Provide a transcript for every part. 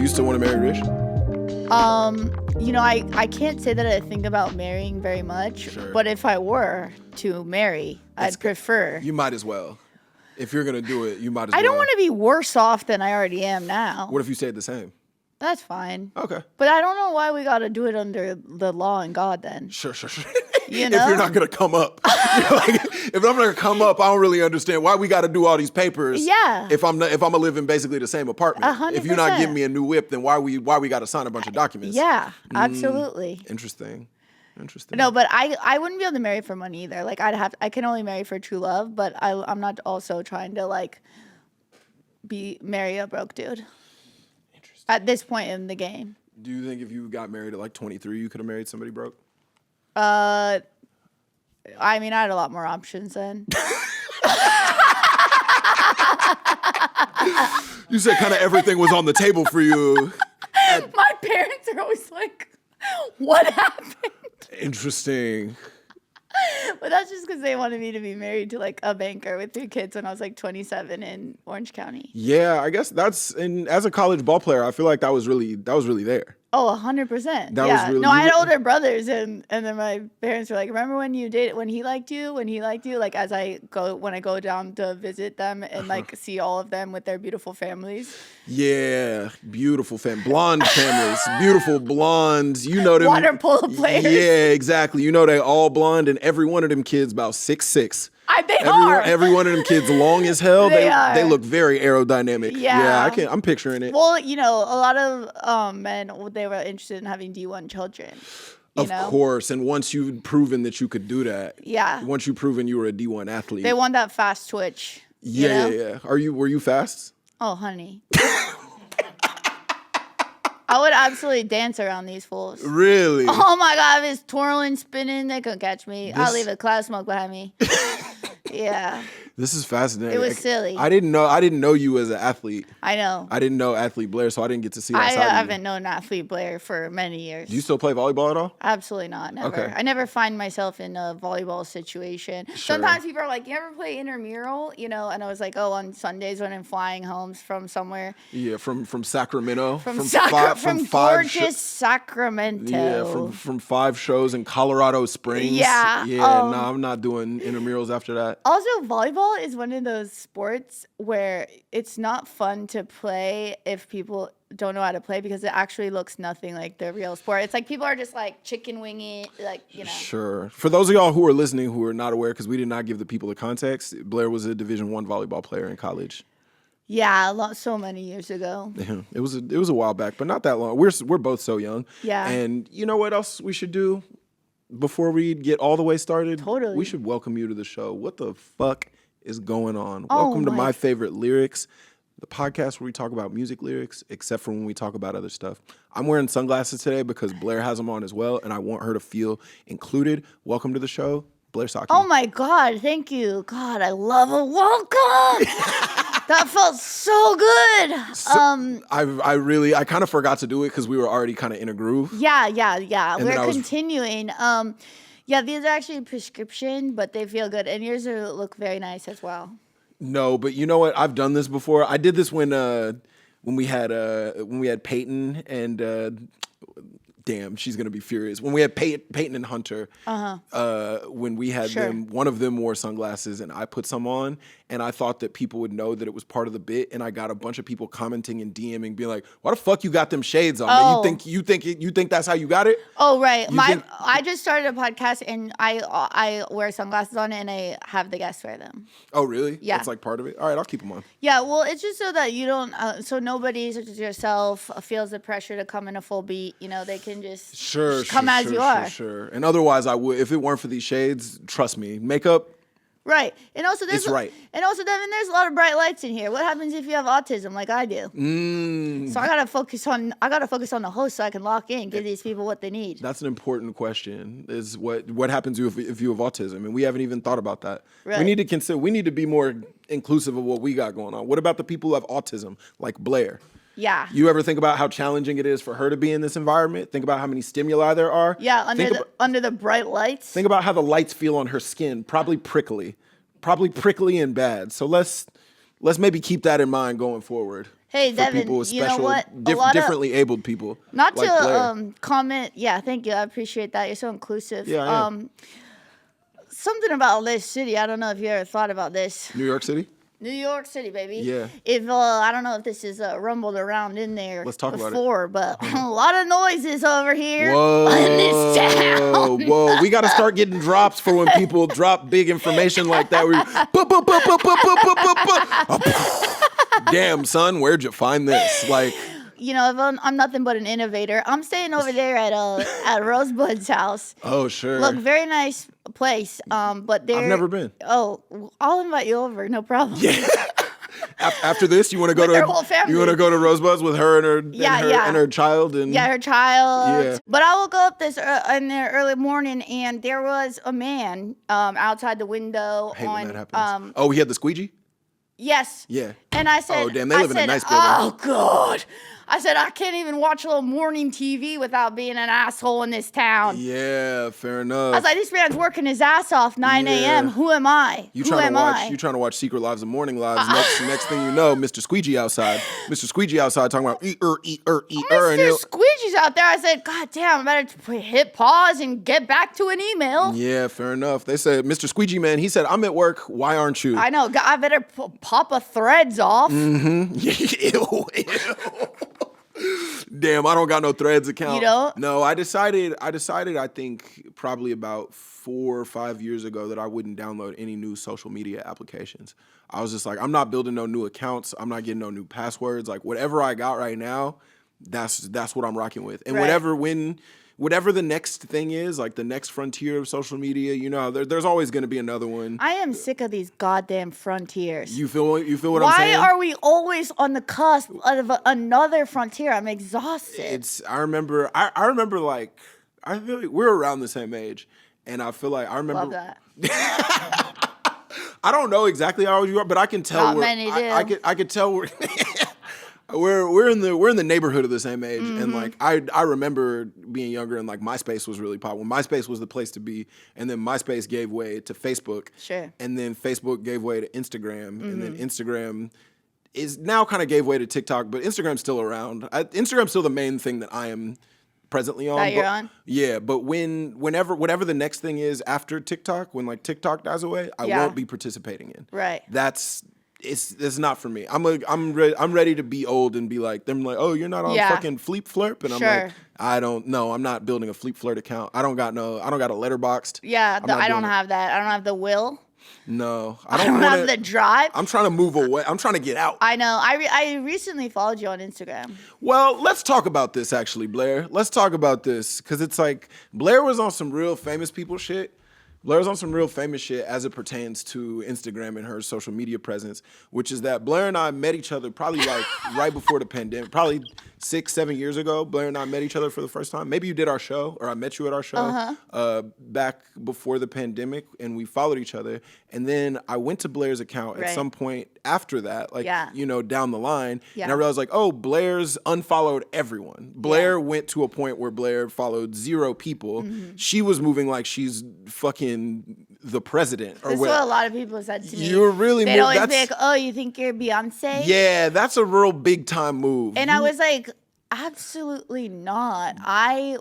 Do you still want to marry rich? You know, I can't say that I think about marrying very much, but if I were to marry, I'd prefer. You might as well. If you're going to do it, you might as well. I don't want to be worse off than I already am now. What if you stayed the same? That's fine. Okay. But I don't know why we got to do it under the law and God then. Sure. You know? If you're not going to come up. If I'm not going to come up, I don't really understand why we got to do all these papers. Yeah. If I'm going to live in basically the same apartment. 100%. If you're not giving me a new whip, then why we got to sign a bunch of documents? Yeah, absolutely. Interesting. No, but I wouldn't be able to marry for money either. Like I can only marry for true love, but I'm not also trying to like marry a broke dude. Interesting. At this point in the game. Do you think if you got married at like 23, you could have married somebody broke? I mean, I had a lot more options then. You said kind of everything was on the table for you. My parents are always like, what happened? Interesting. But that's just because they wanted me to be married to like a banker with 3 kids when I was like 27 in Orange County. Yeah, I guess and as a college ball player, I feel like that was really there. Oh, 100%. That was really, no, I had older brothers, and then my parents were like, "Remember when he liked you? Like when I go down to visit them and like see all of them with their beautiful families." Yeah, beautiful blonde families, beautiful blondes. You know them. Water polo players. Yeah, exactly. You know they all blonde, and every one of them kids about 6'6". Every one of them kids long as hell. They look very aerodynamic. Yeah, I'm picturing it. Well, you know, a lot of men, they were interested in having D1 children. Of course, and once you've proven that you could do that. Yeah. Once you've proven you were a D1 athlete. They want that fast twitch. Yeah. Were you fast? Oh, honey. I would absolutely dance around these fools. Really? Oh my God, if it's twirling, spinning, they couldn't catch me. I'll leave a cloud of smoke behind me. Yeah. This is fascinating. It was silly. I didn't know you as an athlete. I know. I didn't know athlete Blair, so I didn't get to see that I side of you. haven't known athlete Blair for many years. Do you still play volleyball at all? Absolutely not. Never. Okay. I never find myself in a volleyball situation. Sure. Sometimes people are like, "You ever play intramural?" You know, and I was like, "Oh, on Sundays when I'm flying home from somewhere." Yeah, from Sacramento. From gorgeous Sacramento. Yeah, from 5 shows in Colorado Springs. Yeah. Yeah, no, I'm not doing intramurals after that. Also, volleyball is one of those sports where it's not fun to play if people don't know how to play because it actually looks nothing like the real sport. It's like people are just like chicken winging, like, you know. Sure. For those of y'all who are listening who are not aware, because we did not give the people the context, Blair was a Division I volleyball player in college. Yeah, so many years ago. Yeah, it was a while back, but not that long. We're both so young. Yeah. And you know what else we should do before we get all the way started? Totally. We should welcome you to the show. What the fuck is going on? Welcome to My Favorite Lyrics, the podcast where we talk about music lyrics, except for when we talk about other stuff. I'm wearing sunglasses today because Blair has them on as well, and I want her to feel included. Welcome to the show, Blair Socci. Oh my God, thank you. God, I love a welcome. That felt so good. I kind of forgot to do it because we were already kind of in a groove. Yeah. We're continuing. Yeah, these are actually prescription, but they feel good, and yours look very nice as well. No, but you know what? I've done this before. I did this when we had Peyton and damn, she's gonna be furious. When we had Peyton and Hunter, when we had them, one of them wore sunglasses, and I put some on, and I thought that people would know that it was part of the bit, and I got a bunch of people commenting and DMing, being like, "Why the fuck you got them shades on? Oh. You think that's how you got it?" Oh right, I just started a podcast, and I wear sunglasses on, and I have the guests wear them. Oh really? Yeah, that's like part of it. All right, I'll keep them on. Yeah, well, it's just so that you don't, so nobody such as yourself feels the pressure to come in a full beat. You know, they can just come as you are. Sure. And otherwise, I would, if it weren't for these shades, trust me, makeup. Right. And also it's right. And also, Devon, there's a lot of bright lights in here. What happens if you have autism like I do? So I gotta focus on the host so I can lock in, give these people what they need. That's an important question. Is what happens if you have autism? And we haven't even thought about that. Right. We need to be more inclusive of what we got going on. What about the people who have autism, like Blair? Yeah. You ever think about how challenging it is for her to be in this environment? Think about how many stimuli there are. Yeah, under the bright lights. Think about how the lights feel on her skin. Probably prickly and bad. So let's let's maybe keep that in mind going forward. Hey, for Devon, people with you know special, what? differently abled people. Not like to Blair. comment. Yeah, thank you. I appreciate that. You're so inclusive. Yeah, I am. Something about this city. I don't know if you ever thought about this. New York City? New York City, baby. Yeah. If I don't know if this is rumbled around in there Let's talk about it. before, but a lot of noises over here Whoa. in this town. Whoa. We got to start getting drops for when people drop big information like that. Damn, son, where'd you find this? Like, You know, if I'm nothing but an innovator. I'm staying over there at Rosebud's house. oh, sure. Look, very nice place. But there. I've never been. Oh, I'll invite you over. No problem. Yeah. After this, you want to go With their whole family. You want to go to Rosebud's with her and her and her child and her child. Yeah. But I woke up in the early morning and there was a man outside the window. I hate when that happens. Oh, he had the squeegee? Yes. Yeah. And I said, oh damn, they live in a nice building. Oh God. I said, I can't even watch a little morning TV without being an asshole in this town. Yeah, fair enough. I was like, this man's working his ass off 9 a.m. Who am I? You Who trying am to watch? I? You trying to watch Secret Lives and Morning Lives? Next thing you know, Mr. Squeegee outside. Mr. Squeegee outside talking about Mr. Squeegee's out there. I said, God damn, I better hit pause and get back to an email. Yeah, fair enough. They said, Mr. Squeegee man, he said, I'm at work. Why aren't you? I know. I better pop a threads off. Mm-hmm. Ew. Damn, I don't got no Threads account. You don't? No, I decided I think probably about 4 or 5 years ago that I wouldn't download any new social media applications. I was just like, I'm not building no new accounts. I'm not getting no new passwords. Like whatever I got right now, that's what I'm rocking with. And whatever the next thing is, like the next frontier of social media, you know, there's always going to be another one. I am sick of these goddamn frontiers. You feel what I'm saying? Why are we always on the cusp of another frontier? I'm exhausted. I remember like, I feel like we're around the same age. And I feel like I remember. Love that. I don't know exactly how old you are, but I can tell. Not many do. I could tell we're in the neighborhood of the same age, and like I remember being younger and like MySpace was really popular. MySpace was the place to be, and then MySpace gave way to Facebook. Sure. And then Facebook gave way to Instagram, and then Instagram is now kind of gave way to TikTok, but Instagram's still around. Instagram's still the main thing that I am presently on. That you're on? Yeah, but whatever the next thing is after TikTok, when like TikTok dies away, I won't be participating in. Right. It's not for me. I'm ready to be old and be like them, like, oh, you're not on fucking Fleep Flirp, and I'm like, I don't know. I'm not building a Fleep Flirt account. I don't got a Letterboxd. Yeah, I don't have that. I don't have the will. No, I don't have the drive. I'm trying to move away. I'm trying to get out. I know. I recently followed you on Instagram. Well, let's talk about this actually, Blair. Let's talk about this because it's like Blair was on some real famous people shit. Blair's on some real famous shit as it pertains to Instagram and her social media presence, which is that Blair and I met each other probably like right before the pandemic, probably 6-7 years ago. Blair and I met each other for the first time. Maybe you did our show, or I met you at our show back before the pandemic, and we followed each other. And then I went to Blair's account at some point after that, like, you know, down the line. Yeah. And I realized, like, oh, Blair's unfollowed everyone. Blair went to a point where Blair followed 0 people. Mm-hmm. She was moving like she's fucking the president. Or That's what a lot of people said to me. You're really They'd always be like, oh, you think you're Beyonce? Yeah, that's a real big time move. And I was like, absolutely not. I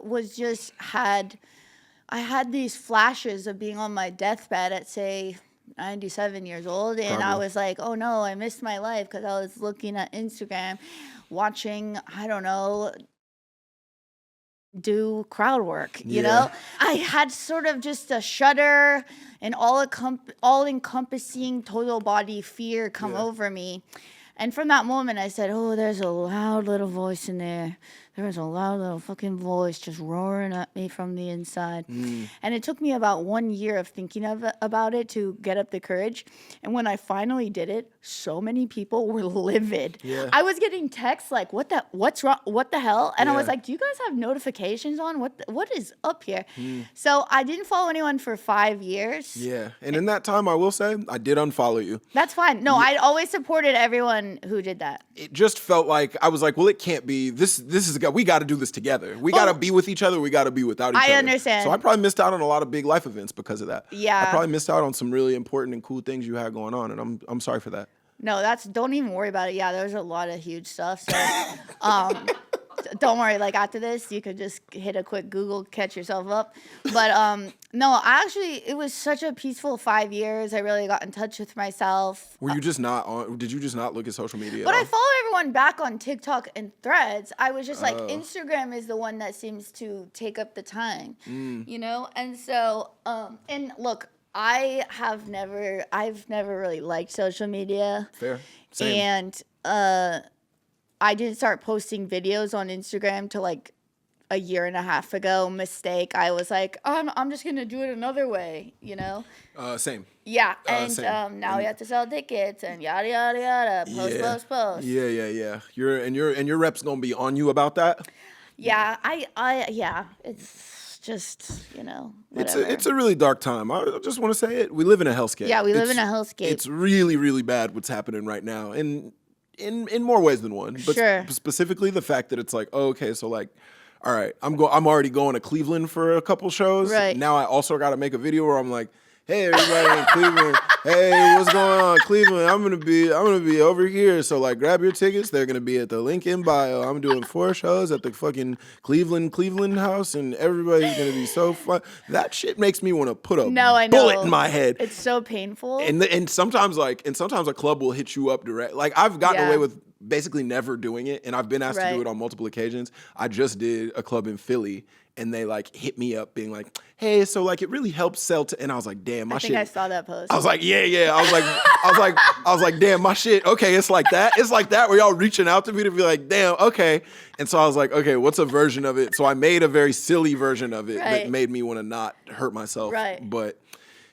had these flashes of being on my deathbed at, say, 97 years old, and I was like, oh no, I missed my life because I was looking at Instagram, watching, I don't know, do crowd work, you know? I had sort of just a shudder and all-encompassing total body fear come over me. And from that moment, I said, oh, there's a loud little voice in there. There's a loud little fucking voice just roaring at me from the inside. And it took me about 1 year of thinking about it to get up the courage. And when I finally did it, so many people were livid. Yeah. I was getting texts like, what's wrong? What the hell? And I was like, do you guys have notifications on? What is up here? So I didn't follow anyone for 5 years. Yeah. And in that time, I will say, I did unfollow you. That's fine. No, I always supported everyone who did that. It just felt like, I was like, well, it can't be. This is, we got to do this together. We got to be with each other. We got to be without each other. I understand. So I probably missed out on a lot of big life events because of that. Yeah. I probably missed out on some really important and cool things you had going on, and I'm sorry for that. No, don't even worry about it. Yeah, there's a lot of huge stuff. So, don't worry. Like after this, you could just hit a quick Google, catch yourself up. But no, it was such a peaceful 5 years. I really got in touch with myself. Were you just not on? Did you just not look at social media? But I follow everyone back on TikTok and Threads. I was just like, Instagram is the one that seems to take up the time, you know. And so, and look, I've never really liked social media. Fair. Same. And I didn't start posting videos on Instagram till like a year and a half ago. Mistake. I was like, I'm just gonna do it another way, you know. Same. Yeah, and same. now we have to sell tickets and yada yada yada. Post. Yeah. Your rep's gonna be on you about that. Yeah, yeah. It's just, you know, whatever. It's a really dark time. I just want to say it. We live in a hellscape. Yeah, we live in a hellscape. It's really, really bad what's happening right now, and in more ways than one. But sure. Specifically the fact that it's like, oh, okay, so like, all right, I'm already going to Cleveland for a couple shows. Right. Now I also got to make a video where I'm like, hey, everybody in Cleveland. Hey, what's going on, Cleveland? I'm gonna be over here. So like, grab your tickets. They're gonna be at the link in bio. I'm doing 4 shows at the fucking Cleveland house, and everybody's gonna be so fun. That shit makes me want to put a bullet in my head. It's so painful. And sometimes a club will hit you up direct. Like I've gotten away with basically never doing it, and I've been asked to do it on multiple occasions. I just did a club in Philly, and they like hit me up being like, hey, so like it really helps sell and I was like, damn, my shit. I saw that post. I was like, yeah. I was like, damn, my shit. Okay, it's like that. It's like that where y'all reaching out to me to be like, damn, okay. And so I was like, okay, what's a version of it? So I made a very silly version of it that made me want to not hurt myself. Right.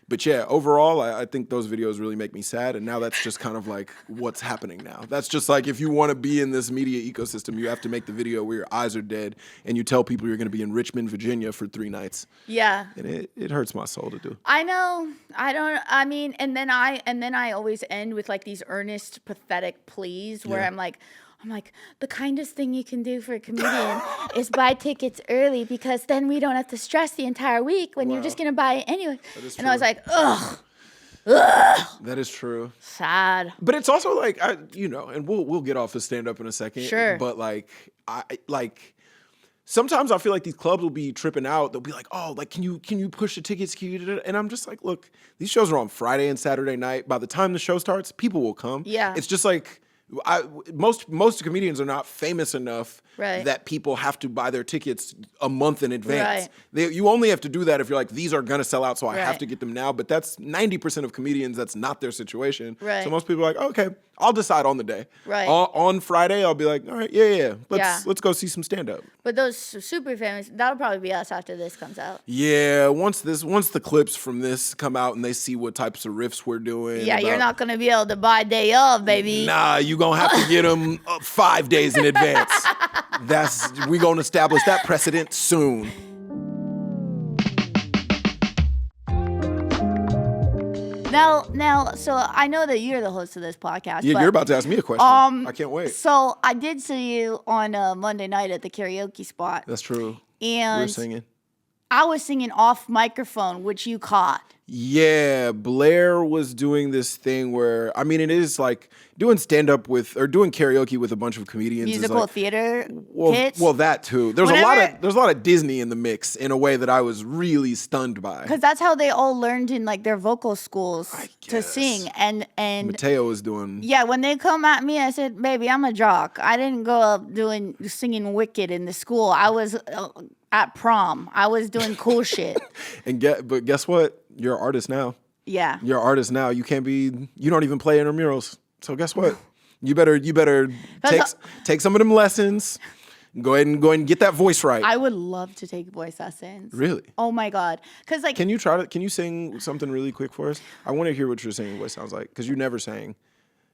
But yeah, overall, I think those videos really make me sad. And now that's just kind of like what's happening now. That's just like, if you want to be in this media ecosystem, you have to make the video where your eyes are dead and you tell people you're going to be in Richmond, Virginia for 3 nights. Yeah. And it hurts my soul to do. I know. And then I always end with like these earnest, pathetic pleas where I'm like, the kindest thing you can do for a comedian is buy tickets early, because then we don't have to stress the entire week when you're just going to buy it anyway. And I was like, ugh. That is true. Sad. But it's also like, and we'll get off of stand-up in a second. Sure. But sometimes I feel like these clubs will be tripping out. They'll be like, oh, like, can you push the tickets? And I'm just like, look, these shows are on Friday and Saturday night. By the time the show starts, people will come. Yeah. It's just like, most comedians are not famous enough that people have to buy their tickets a month in advance. You only have to do that if you're like, these are gonna sell out, so I have to get them now. But that's 90% of comedians. That's not their situation. So most people are like, okay, I'll decide on the day. On Friday, I'll be like, all right, yeah. Let's go see some stand up. But those super famous, that'll probably be us after this comes out. Yeah, once the clips from this come out and they see what types of riffs we're doing. Yeah, you're not gonna be able to buy day of, baby. Nah, you gonna have to get them 5 days in advance. We gonna establish that precedent soon. Now, so I know that you're the host of this podcast. Yeah, but, you're about to ask me a question. I can't wait. So I did see you on Monday night at the karaoke spot. That's true. And we were singing. I was singing off microphone, which you caught. Yeah, Blair was doing this thing where, I mean, it is like doing stand-up or doing karaoke with a bunch of comedians. Musical theater hits? Well, that too. There's a lot of Disney in the mix in a way that I was really stunned by. Because that's how they all learned in like their vocal schools to sing. And Mateo was doing. Yeah, when they come at me, I said, baby, I'm a jock. I didn't go up singing Wicked in the school. I was at prom. I was doing cool shit. But guess what? You're an artist now. Yeah. You're an artist now. You don't even play intramurals. So guess what? You better take some of them lessons. Go ahead and get that voice right. I would love to take voice lessons. Really? Oh my God. Cause like, can you sing something really quick for us? I want to hear what your singing voice sounds like, because you never sang.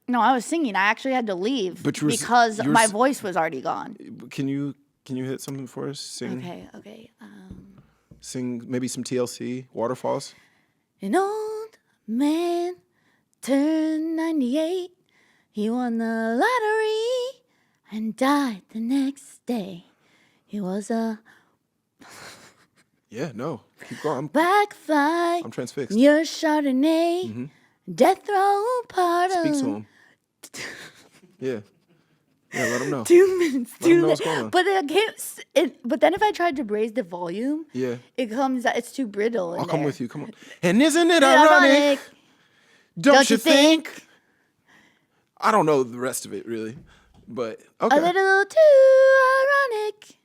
No, I was singing. I actually had to leave because my voice was already gone. Can you hit something for us? Sing. Okay. Sing maybe some TLC, Waterfalls. An old man turned 98. He won the lottery and died the next day. He was a... Yeah, no. Keep going. Backfight. I'm transfixed. Your Chardonnay. Death row pardon. Speak to him. Yeah. Yeah, let them know. 2 minutes. Let 'em know what's going on. But I can't. But then if I tried to raise the volume, Yeah. It's too brittle. I'll come with you. Come on. And isn't it Ironic? ironic? Don't you think? I don't know the rest of it really, but okay. A little too ironic.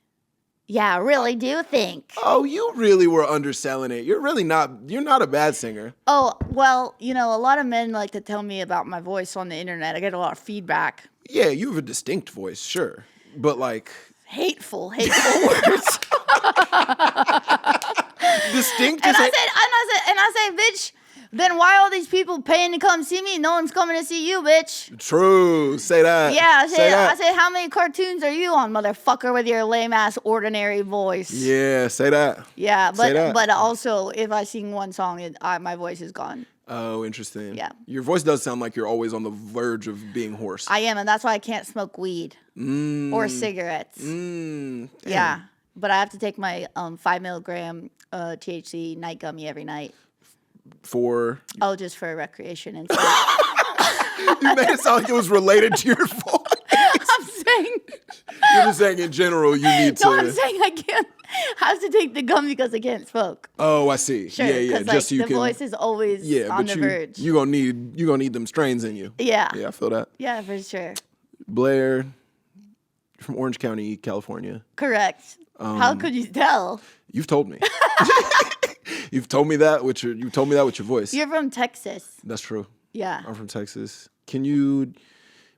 Yeah, I really do think. Oh, you really were underselling it. You're not a bad singer. Oh, well, a lot of men like to tell me about my voice on the internet. I get a lot of feedback. Yeah, you have a distinct voice, sure. But like Hateful words. distinct And is I said, bitch, then why all these people paying to come see me? No one's coming to see you, bitch. True. Say that. Yeah, Say that. I said, how many cartoons are you on, motherfucker, with your lame ass ordinary voice? Yeah, say that. Yeah, Say that. but also if I sing one song, my voice is gone. Oh, interesting. Yeah. Your voice does sound like you're always on the verge of being hoarse. I am, and that's why I can't smoke weed or cigarettes. Yeah, but I have to take my 5 milligram THC night gummy every night. For Just for recreation and you made it sound like it was related to your voice. I'm saying. You're just saying in general you need to. No, I'm saying I can't. I have to take the gum because I can't smoke. Oh, I see. Sure, Yeah. because Just so you the can. voice is always on the verge. You gonna need them strains in you. Yeah. Yeah, I feel that. Yeah, for sure. Blair, from Orange County, California. Correct. How could you tell? You've told me. You've told me that with your voice. You're from Texas. That's true. Yeah. I'm from Texas. Can you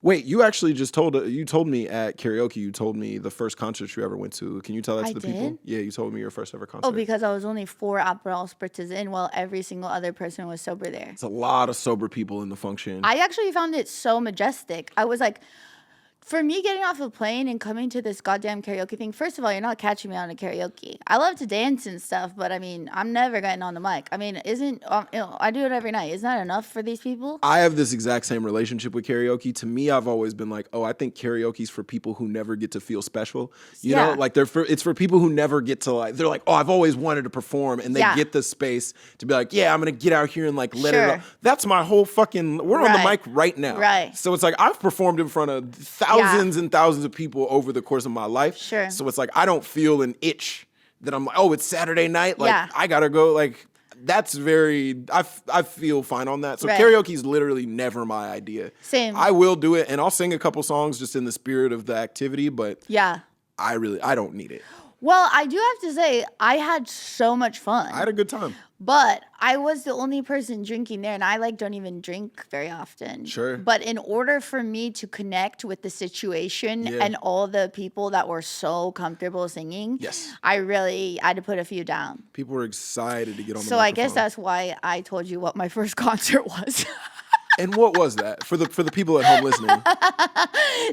wait? You actually just told me at karaoke. You told me the first concert you ever went to. Can you tell that to the people? Yeah, you told me your first ever concert. Oh, because I was only 4 Aperol spritzes in, while every single other person was sober there. It's a lot of sober people in the function. I actually found it so majestic. I was like, for me, getting off a plane and coming to this goddamn karaoke thing, first of all, you're not catching me on a karaoke. I love to dance and stuff, but I mean, I'm never getting on the mic. I mean, I do it every night. Isn't that enough for these people? I have this exact same relationship with karaoke. To me, I've always been like, I think karaoke's for people who never get to feel special. You know, like it's for people who never get to they're like, I've always wanted to perform, and they get the space to be like, yeah, I'm gonna get out here and let it out. That's my whole we're on the mic right now. Right. So it's like I've performed in front of thousands and thousands of people over the course of my life. Sure. So it's like I don't feel an itch that I'm like, it's Saturday night. I gotta go. That's I feel fine on that. So karaoke's literally never my idea. Same. I will do it, and I'll sing a couple songs just in the spirit of the activity, but I don't need it. Well, I do have to say, I had so much fun. I had a good time. But I was the only person drinking there, and I don't even drink very often. Sure. But in order for me to connect with the situation and all the people that were so comfortable singing, I had to put a few down. People were excited to get on the So microphone. I guess that's why I told you what my first concert was. And what was that for the people at home listening?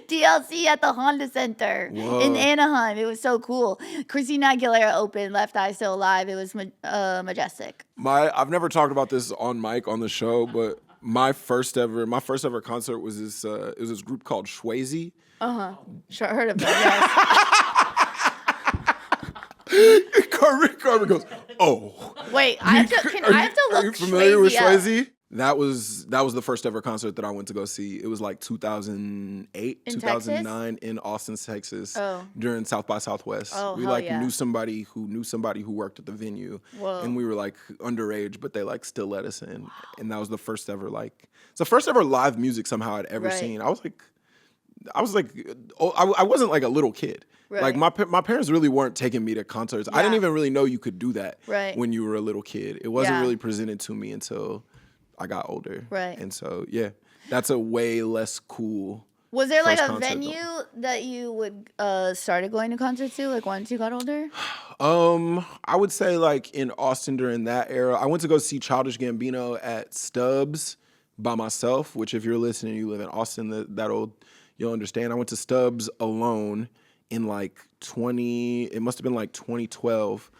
TLC at the Honda Center in Anaheim. It was so cool. Christina Aguilera opened, Left Eye Still Alive. It was majestic. I've never talked about this on mic on the show, but my first ever concert was this group called Swayze. Sure, heard of that. Yes. Carmen goes, oh. Wait, I have to look. Are you familiar with Swayze? Swayze? That was the first ever concert that I went to go see. It was like 2008, 2009 Texas? in Austin, Texas, during South by Southwest. Oh, we knew somebody who worked at the venue, and we were underage, but they still let us in, and that was the first ever it's the first ever live music somehow I'd ever seen. I wasn't like a little kid. Right. My parents really weren't taking me to concerts. I didn't even really know you could do that when you were a little kid. It wasn't really presented to me until I got older. Right. And so, that's a way less cool. Was there a venue that you would started going to concerts to, once you got older? I would say in Austin during that era, I went to go see Childish Gambino at Stubbs by myself, which if you're listening, you live in Austin, you'll understand. I went to Stubbs alone in it must have been 2012.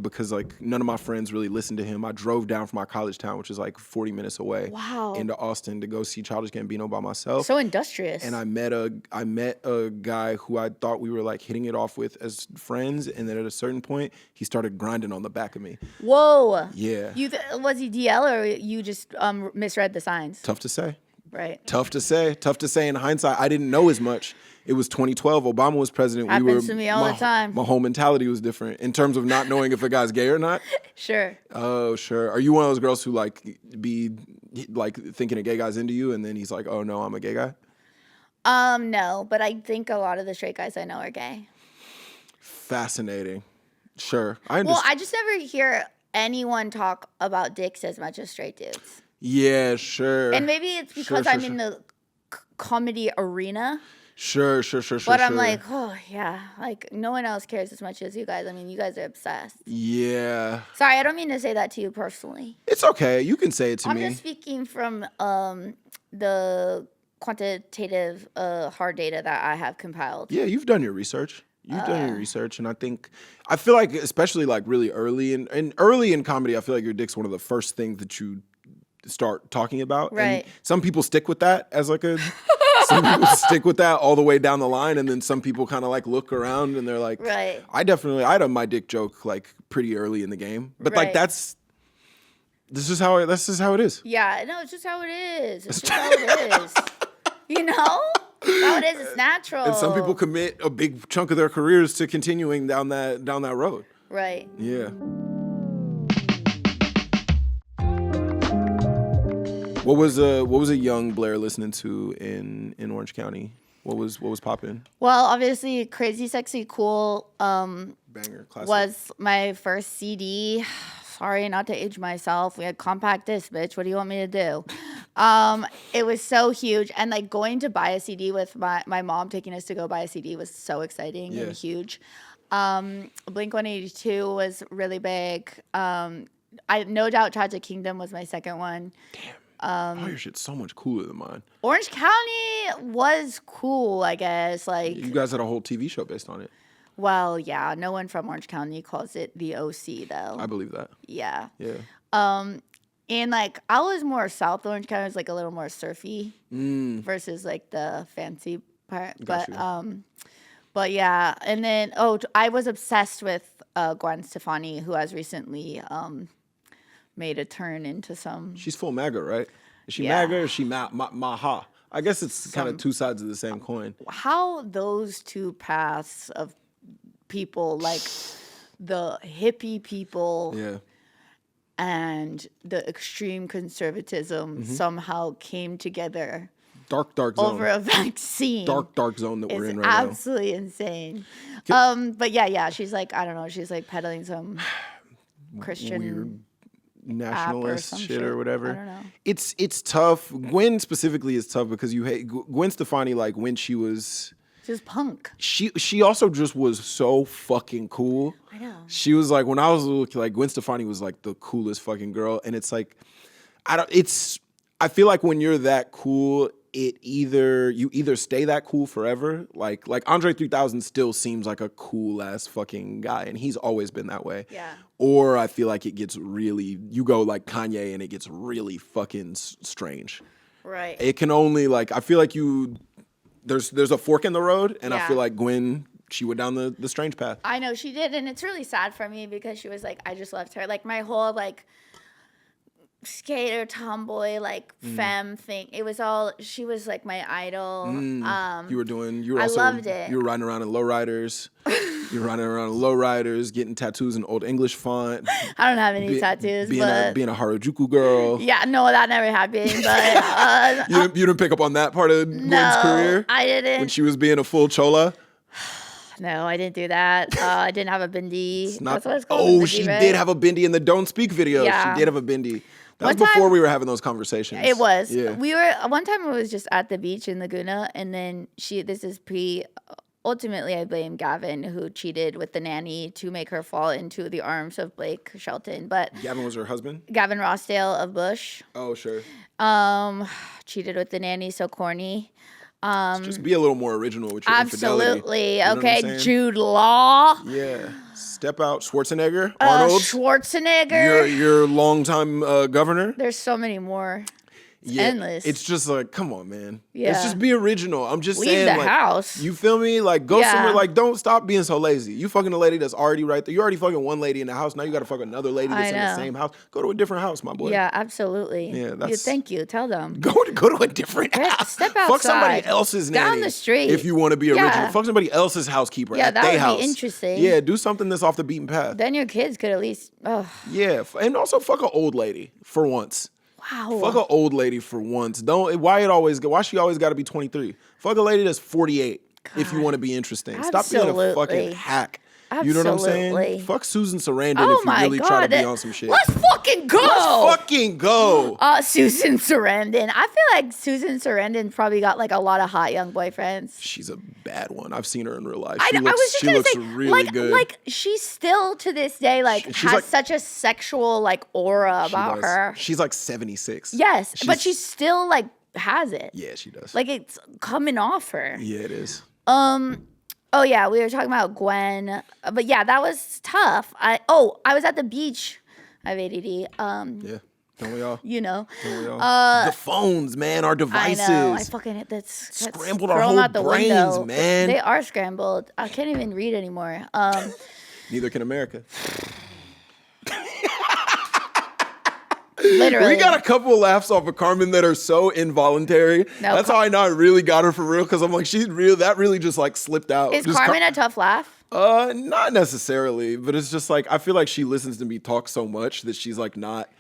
Because none of my friends really listened to him. I drove down from my college town, which is 40 minutes away, into Austin to go see Childish Gambino by myself. So industrious. And I met a guy who I thought we were hitting it off with as friends, and then at a certain point he started grinding on the back of me. Whoa. Yeah. Was he DL or you just misread the signs? Tough to say. Right. Tough to say. Tough to say in hindsight. I didn't know as much. It was 2012. Obama was president. Happens to me all the time. My whole mentality was different in terms of not knowing if a guy's gay or not. Sure. Oh, sure. Are you one of those girls who like be like thinking a gay guy's into you and then he's like, oh no, I'm a gay guy? No, but I think a lot of the straight guys I know are gay. Fascinating. Sure. I understand. Well, I just never hear anyone talk about dicks as much as straight dudes. Yeah, sure. And maybe it's because I'm in the comedy arena. Sure. But I'm like, oh, yeah. Like, no one else cares as much as you guys. I mean, you guys are obsessed. Yeah. Sorry, I don't mean to say that to you personally. It's okay. You can say it to me. I'm just speaking from the quantitative hard data that I have compiled. Yeah, you've done your research. You've done your research, and I feel like, especially like really early in comedy, I feel like your dick's one of the first things that you start talking about. Right. And some people stick with that as like some people stick with that all the way down the line, and then some people kind of like look around and they're like, right. I had a my dick joke like pretty early in the game, but like this is how it is. Yeah, no, it's just how it is. It's just how it is. You know? How it is, it's natural. And some people commit a big chunk of their careers to continuing down that road. Right. Yeah. What was a young Blair listening to in Orange County? What was popping? Well, obviously, Crazy Sexy Cool Banger, classic. was my first CD. Sorry, not to age myself. We had compact disc, bitch. What do you want me to do? It was so huge. And like going to buy a CD with my mom taking us to go buy a CD was so exciting and huge. Blink-182 was really big. No Doubt Tragic Kingdom was my second one. Damn. Your shit's so much cooler than mine. Orange County was cool, I guess. Like you guys had a whole TV show based on it. Well, yeah. No one from Orange County calls it the OC, though. I believe that. Yeah. Yeah. And like I was more South Orange County, was like a little more surfy versus like the fancy part. But yeah. And then I was obsessed with Gwen Stefani, who has recently made a turn into some. She's full MAGA, right? Is she MAGA or is she Maha? I guess it's kind of two sides of the same coin. How those two paths of people, like the hippie people. Yeah. And the extreme conservatism somehow came together. Dark zone. Over a vaccine. Dark zone that we're in right now. now. It's absolutely insane. But yeah, she's like, I don't know, she's like peddling some Christian weird nationalist shit or whatever. I don't know. It's tough. Gwen specifically is tough because you hate Gwen Stefani. Like when she was. Just punk. She also just was so fucking cool. I know. She was like when I was like Gwen Stefani was like the coolest fucking girl, and it's like I feel like when you're that cool, you either stay that cool forever, like Andre 3000 still seems like a cool ass fucking guy, and he's always been that way. Yeah. Or I feel like it gets really you go like Kanye, and it gets really fucking strange. Right. It can only like I feel like there's a fork in the road, and I feel like Gwen, she went down the strange path. I know she did, and it's really sad for me because she was like, I just loved her. Like my whole like skater tomboy like femme thing. It was all she was like my idol. I loved it. You were riding around in lowriders. You're running around in lowriders, getting tattoos in Old English font. I don't have any tattoos, being but being a Harajuku girl. Yeah, no, that never happened. But you didn't pick up on that part of Gwen's career. I didn't. When she was being a full chola. No, I didn't do that. I didn't have a bindi. That's what it's called. Oh, bindi, she right? did have a bindi in the Don't Speak video. Yeah. She did have a bindi. That One was before time- we were having those conversations. It was. Yeah. We were one time. I was just at the beach in Laguna, and then this is pre. Ultimately, I blame Gavin, who cheated with the nanny to make her fall into the arms of Blake Shelton. But Gavin was her husband? Gavin Rossdale of Bush. Oh, sure. Cheated with the nanny, so corny. Just be a little more original with your infidelity. Absolutely. You know Okay, Jude Law. Yeah. Step out. Schwarzenegger. Arnold. Schwarzenegger. Your longtime governor. There's so many more. endless. It's just like, come on, man. Yeah. Let's just be original. I'm just Leave saying, the like, house. you feel me? Like, go Yeah. somewhere. Like, don't stop being so lazy. You fucking a lady that's already right there. You already fucking one lady in the house. Now you got to fuck another lady that's in the same house. Go to a different house, my boy. Yeah, absolutely. Yeah, that's. Thank you. Tell them. Go to a different house. Step outside. Fuck somebody else's nanny. Down the street. If you want to be original. Yeah. Fuck somebody else's housekeeper Yeah, at that their would house. be interesting. Yeah, do something that's off the beaten path. Then your kids could at least. Oh, Yeah, and also fuck an old lady for once. wow. Fuck an old lady for once. Why she always got to be 23? Fuck a lady that's 48 if you want to be interesting. Stop being a fucking hack. You know what I'm saying? Absolutely. Fuck Susan Sarandon Oh if you my really God. try to be on some shit. Let's fucking go. Let's fucking go. Susan Sarandon. I feel like Susan Sarandon probably got like a lot of hot young boyfriends. She's a bad one. I've seen her in real life. I was just gonna say, really good. Like she's still to this day she's has such a sexual like aura about her. She's like 76. Yes, but she still like has it. Yeah, she does. Like it's coming off her. Yeah, it is. Oh yeah, we were talking about Gwen, but yeah, that was tough. I was at the beach. I have ADD. Yeah, don't we all? You know, Don't we all? The phones, man, our devices. I know. I fucking hit that. Scrambled our whole brains, man. They are scrambled. I can't even read anymore. Neither can America. Literally. We got a couple of laughs off of Carmen that are so involuntary. No, That's how I know I really got her for real, because I'm like, she's real. That really just like slipped out. Is Carmen a tough laugh? Not necessarily, but it's just like I feel like she listens to me talk so much that she's like not.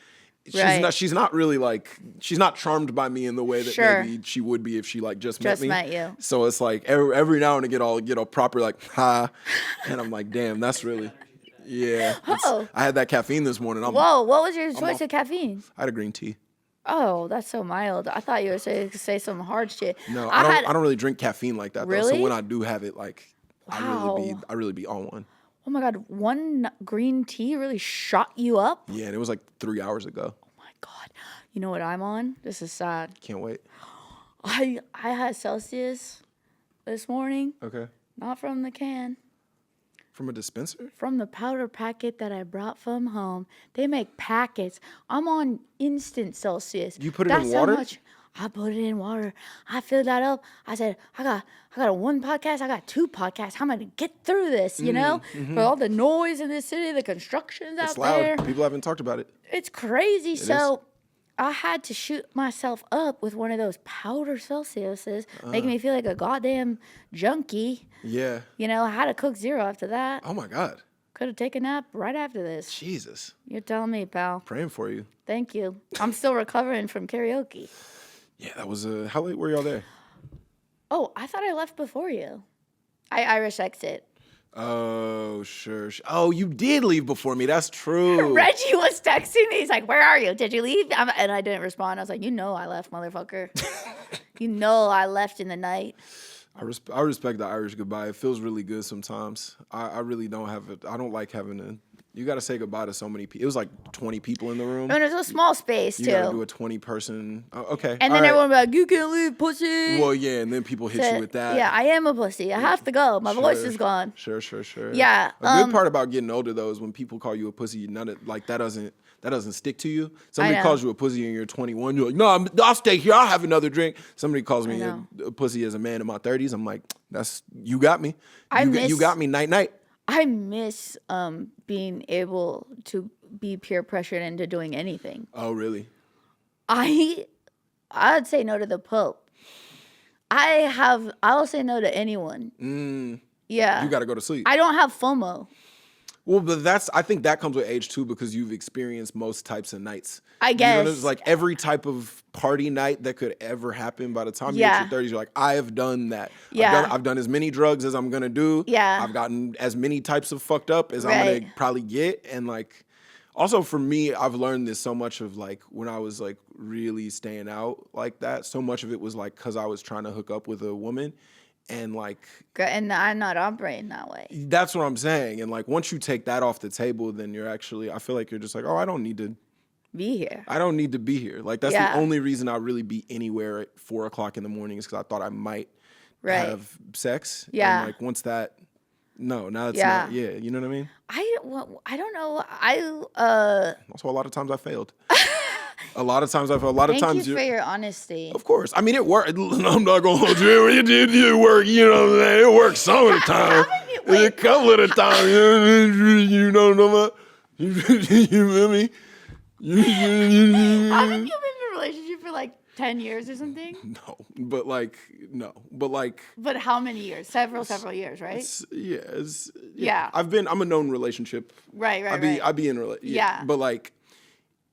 She's not really like, she's not charmed by me in the way that maybe she would be if she like just met me. Met you. So it's like every now and again I'll get all proper like ha, and I'm like, damn, that's really. Yeah. I had that caffeine this morning. Whoa, what was your choice of caffeine? I had a green tea. Oh, that's so mild. I thought you were going to say some hard shit. No, I don't really drink caffeine like that. Really? Though. So when I do have it, like, wow. I really be on one. Oh my God, one green tea really shot you up? Yeah, and it was like 3 hours ago. Oh my God. You know what I'm on? This is sad. Can't wait. I had Celsius this morning. Okay. Not from the can. From a dispenser? From the powder packet that I brought from home. They make packets. I'm on instant Celsius. You put it in water? I put it in water. I filled that up. I said, I got one podcast. I got two podcasts. How am I going to get through this, you know? Mm-hmm. For all the noise in the city, the construction's out there. It's loud. People haven't talked about it. It's crazy. So I had to shoot myself up with one of those powder Celsiuses, making me feel like a goddamn junkie. Yeah. You know, I had a Coke Zero after that. Oh my God. Could have taken a nap right after this. Jesus. You're telling me, pal. Praying for you. Thank you. I'm still recovering from karaoke. Yeah, that was how late were y'all there? Oh, I thought I left before you. I Irish exit. Oh, sure. Oh, you did leave before me. That's true. Reggie was texting me. He's like, "Where are you? Did you leave?" And I didn't respond. I was like, "You know I left, motherfucker. You know I left in the night." I respect the Irish goodbye. It feels really good sometimes. I really don't have it. I don't like having to. You got to say goodbye to so many people. It was like 20 people in the room. No, there's a small space, too. You got to do a 20-person. Okay. And then everyone will be like, "You can't leave, pussy." Well, yeah, and then people hit you with that. Yeah, I am a pussy. I have to go. My voice is gone. Sure. Yeah. A good part about getting older, though, is when people call you a pussy, that doesn't stick to you. Somebody calls you a pussy and you're 21, you're like, no, I'll stay here. I'll have another drink. Somebody calls me a pussy as a man in my 30s. I'm like, you got me. You got me night. I miss being able to be peer pressured into doing anything. Oh, really? I'd say no to the Pope. I'll say no to anyone. Yeah. You got to go to sleep. I don't have FOMO. Well, but I think that comes with age too, because you've experienced most types of nights. I guess. You know, there's like every type of party night that could ever happen. By the time you hit your 30s, you're like, I have done that. Yeah. I've done as many drugs as I'm going to do. Yeah. I've gotten as many types of fucked up as I'm going to probably get. And like, also for me, I've learned this so much of like when I was like really staying out like that. So much of it was like because I was trying to hook up with a woman. And like, and I'm not operating that way. That's what I'm saying. And like, once you take that off the table, then you're actually, I feel like you're just like, oh, I don't need to be here. I don't need to be here. Like, that's the only reason I really be anywhere at 4 o'clock in the morning is because I thought I might have sex. Yeah. And like, once that, now it's not. Yeah. You know what I mean? I don't know. Also, a lot of times I failed. A lot of times I feel. A lot of Thank times you for your honesty. Of course. I mean, it worked. I'm not going to hold you. It did work. You know what I'm saying? It works some of the time. A couple of the time. You know, you feel me? Haven't you been in a relationship for like 10 years or something? No. But like. But how many years? Several years, right? Yeah. I'm a known relationship. Right. I be in a relationship. Yeah. But like,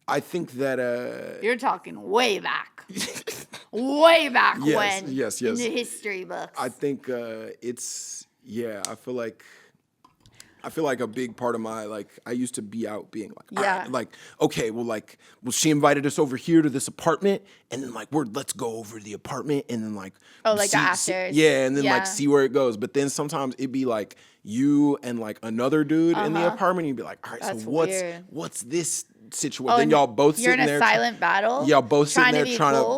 I think that. You're talking way back. Way back when. Yes. In the history books. I think I feel like a big part of my, like, I used to be out being like, all right, like, okay, well, she invited us over here to this apartment, and then, like, let's go over to the apartment, and then, like, the afters. and then, like, see where it goes. But then sometimes it'd be, like, you and, like, another dude in the apartment, and you'd be like, all right, That's so weird. what's this situation? Then y'all both you're sitting there. You're in a silent battle? Y'all both sitting there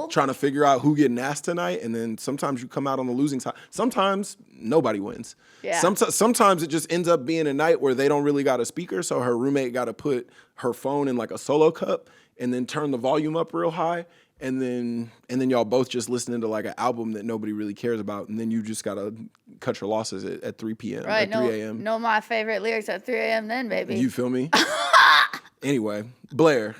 trying to figure out who getting asked tonight, and then sometimes you come out on the losing side. Sometimes nobody wins. Yeah. Sometimes it just ends up being a night where they don't really got a speaker, so her roommate got to put her phone in like a solo cup and then turn the volume up real high, and then y'all both just listening to like an album that nobody really cares about, and then you just gotta cut your losses at 3 p.m. Right, at 3 a.m. Know my favorite lyrics at 3 a.m. then, baby. You feel me? Anyway, Blair,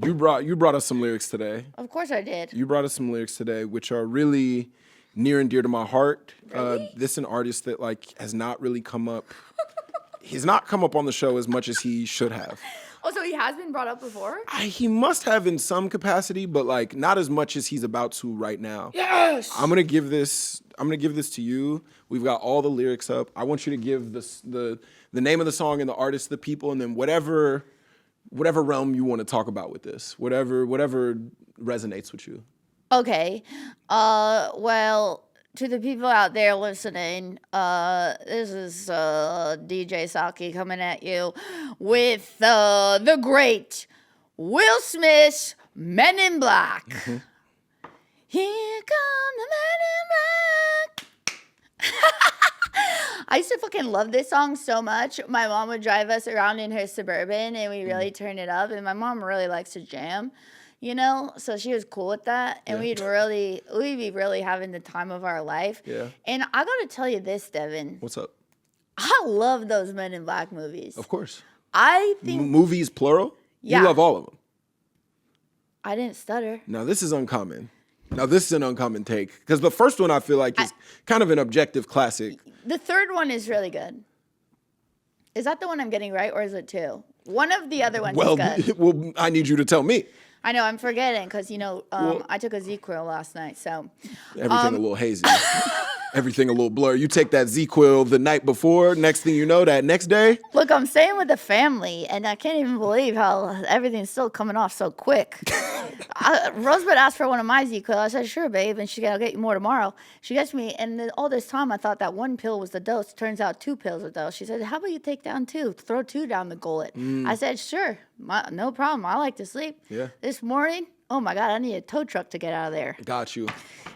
you brought us some lyrics today. Of course I did. You brought us some lyrics today, which are really near and dear to my heart. Really? This is an artist that like has not really come up. He's not come up on the show as much as he should have. Oh, so he has been brought up before? He must have in some capacity, but like not as much as he's about to right now. Yes. I'm gonna give this to you. We've got all the lyrics up. I want you to give the name of the song and the artist, the people, and then whatever realm you want to talk about with this. Whatever resonates with you. Okay. Well, to the people out there listening, this is DJ Socci coming at you with the great Will Smith's Men in Black. Mm-hmm. Here come the Men in Black. I used to fucking love this song so much. My mom would drive us around in her Suburban, and we really turn it up. And my mom really likes to jam. You know, so she was cool with that, and we'd be really having the time of our life. Yeah. And I gotta tell you this, Devon. What's up? I love those Men in Black movies. Of course. I think movies plural. Yeah. You love all of them. I didn't stutter. Now this is uncommon. Now this is an uncommon take because the first one I feel like is kind of an objective classic. The third one is really good. Is that the one I'm getting right, or is it two? One of the other ones is good. Well, I need you to tell me. I know, I'm forgetting because, I took a Z-Quil last night, so. Everything a little hazy. Everything a little blur. You take that Z-Quil the night before, next thing you know, that next day. Look, I'm staying with the family, and I can't even believe how everything's still coming off so quick. Rosebud asked for one of my Z-Quil. I said, sure, babe, and she said, I'll get you more tomorrow. She gets me, and then all this time I thought that one pill was the dose. Turns out 2 pills are the dose. She said, how about you take down 2? Throw 2 down the gullet. I said, sure, no problem. I like to sleep. Yeah. This morning, oh my God, I need a tow truck to get out of there. Got you.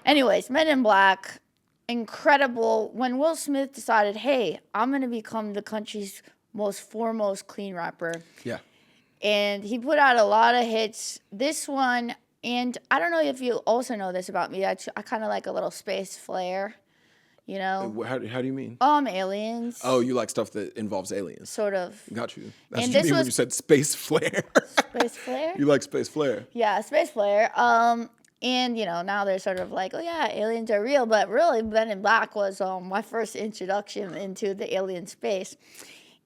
Anyways, Men in Black, incredible. When Will Smith decided, hey, I'm going to become the country's most foremost clean rapper. Yeah. And he put out a lot of hits. This one, and I don't know if you also know this about me. I kind of like a little space flair, you know? How do you mean? Aliens. Oh, you like stuff that involves aliens. Sort of. Got you. That's And what you this mean when was- you said space flare. Space flair? You like space flare. Yeah, space flair. And, now they're sort of like, oh, yeah, aliens are real. But really, Men in Black was my first introduction into the alien space.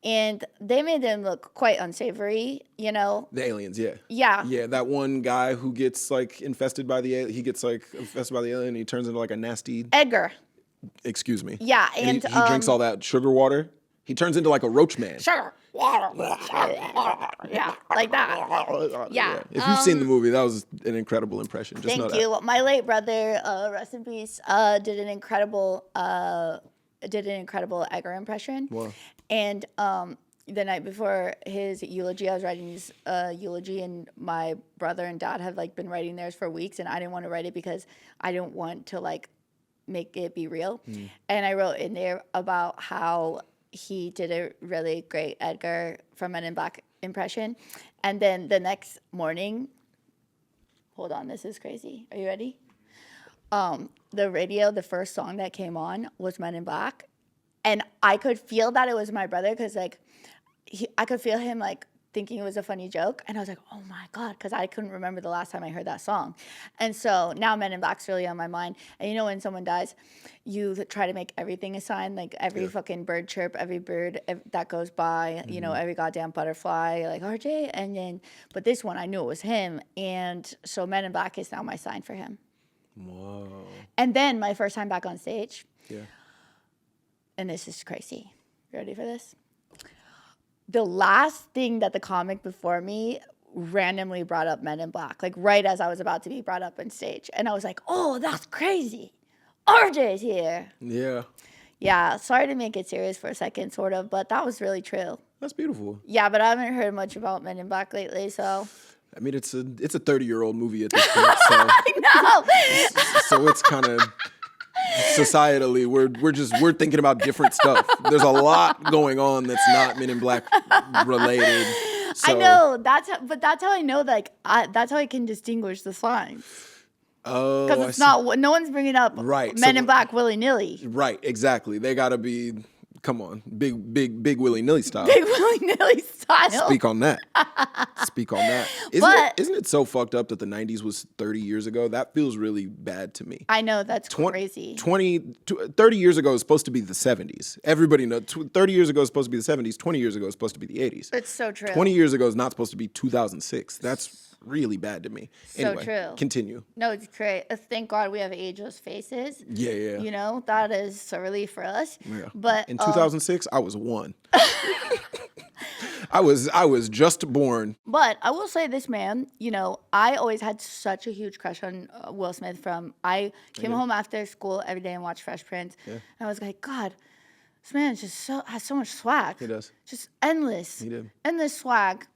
And they made them look quite unsavory, The aliens, yeah. Yeah. Yeah, that one guy who gets, like, infested by the alien. He gets, like, infested by the alien and he turns into, like, a nasty... Edgar. Excuse me. Yeah, And he drinks all that sugar water. He turns into, like, a roach man. Sugar, water, yeah, like that. Yeah. If you've seen the movie, that was an incredible impression. Just know Thank that. you. My late brother, rest in peace, did an incredible Edgar impression. Wow. And the night before his eulogy, I was writing his eulogy, and my brother and dad have like been writing theirs for weeks, and I didn't want to write it because I didn't want to like make it be real. And I wrote in there about how he did a really great Edgar from Men in Black impression. And then the next morning, hold on, this is crazy. Are you ready? The radio, the first song that came on was Men in Black. And I could feel that it was my brother because, like, I could feel him, like, thinking it was a funny joke. And I was like, oh, my God, because I couldn't remember the last time I heard that song. And so now Men in Black's really on my mind. And you know when someone dies, you try to make everything a sign, like every fucking bird chirp, every bird that goes by, you know, every goddamn butterfly, like RJ. And then, but this one, I knew it was him. And so Men in Black is now my sign for him. Whoa. And then my first time back on stage. Yeah. And this is crazy. You ready for this? The last thing that the comic before me randomly brought up Men in Black, like right as I was about to be brought up on stage. And I was like, oh, that's crazy. RJ's here. Yeah. Yeah, sorry to make it serious for a second, sort of, but that was really true. That's beautiful. Yeah, but I haven't heard much about Men in Black lately, so. I mean, it's a 30-year-old movie at this point, so. I know. So it's kind of societally, we're thinking about different stuff. There's a lot going on that's not Men in Black related. So. I know that's how I know. Like that's how I can distinguish the signs. Oh, because it's not. No one's bringing up Men in Black willy nilly. Right, exactly. They gotta be. Come on, big willy nilly style. Big willy nilly style. Speak on that. Speak on that. Isn't it so fucked up that the 90s was 30 years ago? That feels really bad to me. I know, that's crazy. 30 years ago is supposed to be the 70s. Everybody knows. 30 years ago is supposed to be the 70s. 20 years ago is supposed to be the 80s. It's so true. 20 years ago is not supposed to be 2006. That's really bad to me. So anyway, true. Continue. No, it's great. Thank God we have ageless faces. Yeah. You know, that is a relief for us. Yeah. But in 2006, I was 1. I was just born. But I will say this, man, you know, I always had such a huge crush on Will Smith I came home after school every day and watched Fresh Prince. Yeah. And I was like, God, this man just has so much swag. He does. Just endless. He did. Endless swag.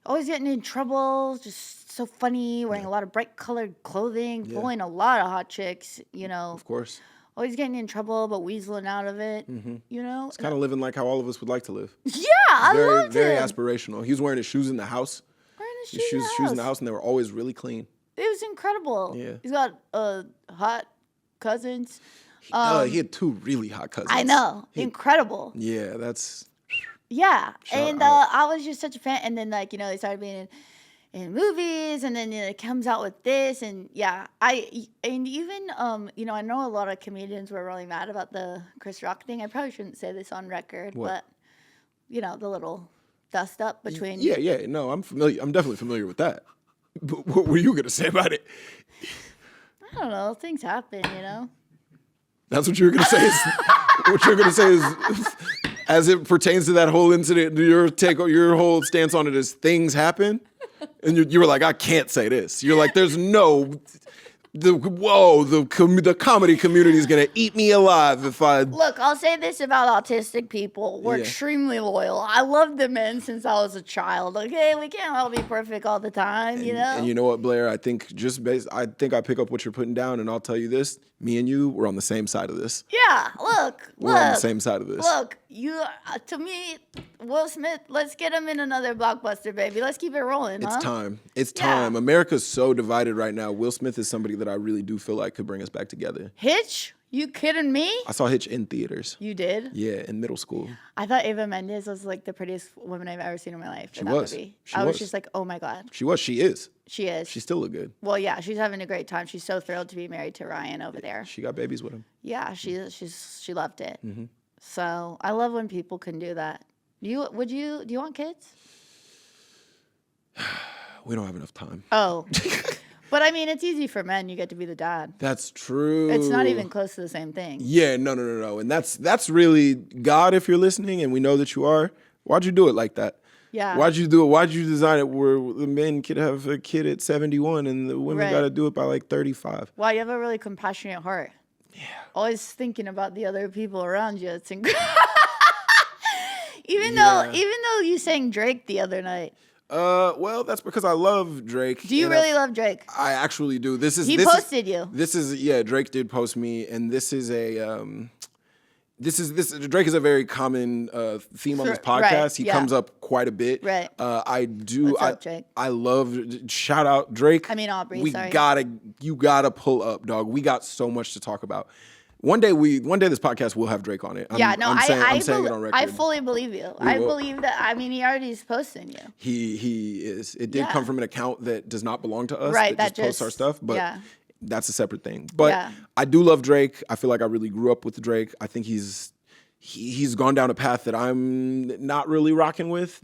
Always getting in trouble, just so funny, wearing a lot of bright colored clothing, pulling a lot of hot chicks, you know. Of course. Always getting in trouble, but weaseling out of it, you know. It's kind of living like how all of us would like to live. Yeah, I loved very him. aspirational. He was wearing his shoes in the house. Shoes in the house, and they were always really clean. It was incredible. Yeah. He's got hot cousins. He had 2 really hot cousins. I know. Incredible. Yeah, that's... Yeah, and I was just such a fan. And then, like, you know, they started being in movies, and then it comes out with this, and yeah, even you know, I know a lot of comedians were really mad about the Chris Rock thing. I probably shouldn't say this on record, but you know, the little dust up between. Yeah. No, I'm familiar. I'm definitely familiar with that. But what were you gonna say about it? I don't know. Things happen, you know. That's what you were gonna say. What you're gonna say is. As it pertains to that whole incident, your whole stance on it is things happen, and you were like, I can't say this. You're like, there's no, the comedy community is gonna eat me alive if I. Look, I'll say this about autistic people: we're extremely loyal. I loved the men since I was a child. Okay, we can't all be perfect all the time, you know. And you know what, Blair? I think I pick up what you're putting down, and I'll tell you this: me and you, we're on the same side of this. Yeah, we're on the same side of this. Look, to me, Will Smith, let's get him in another blockbuster, baby. Let's keep it rolling. It's time. It's time. Yeah. America's so divided right now. Will Smith is somebody that I really do feel like could bring us back together. Hitch? You kidding me? I saw Hitch in theaters. You did? Yeah, in middle school. I thought Eva Mendes was like the prettiest woman I've ever seen in my life. She was. I was just like, oh my God. She was. She is. She is. She still look good. Well, yeah, she's having a great time. She's so thrilled to be married to Ryan over there. She got babies with him. Yeah, she loved it. Mm-hmm. So I love when people can do that. Do you want kids? We don't have enough time. Oh. But I mean, it's easy for men. You get to be the dad. That's true. It's not even close to the same thing. Yeah, no. And that's really, God, if you're listening, and we know that you are, why'd you do it like that? Yeah. Why'd you do it? Why'd you design it where the men could have a kid at 71 and the women got to do it by like 35? Wow, you have a really compassionate heart. Yeah. Always thinking about the other people around you. It's incredible. Even though you sang Drake the other night. Well, that's because I love Drake. Do you really love Drake? I actually do. He posted you. Drake did post me, and this is Drake is a very common theme on this podcast. Right, He comes up quite a bit. Right. What's up, Drake? I love shout out Drake. I mean Aubrey. You gotta pull up, dog. We got so much to talk about. One day this podcast will have Drake on it. I'm saying it on record. I fully believe you. I believe that. I mean, he already is posting you. He is. It did come from an account that does not belong to us. Right. That just posts our stuff, but that's a separate thing. But Yeah. I do love Drake. I feel like I really grew up with Drake. I think he's gone down a path that I'm not really rocking with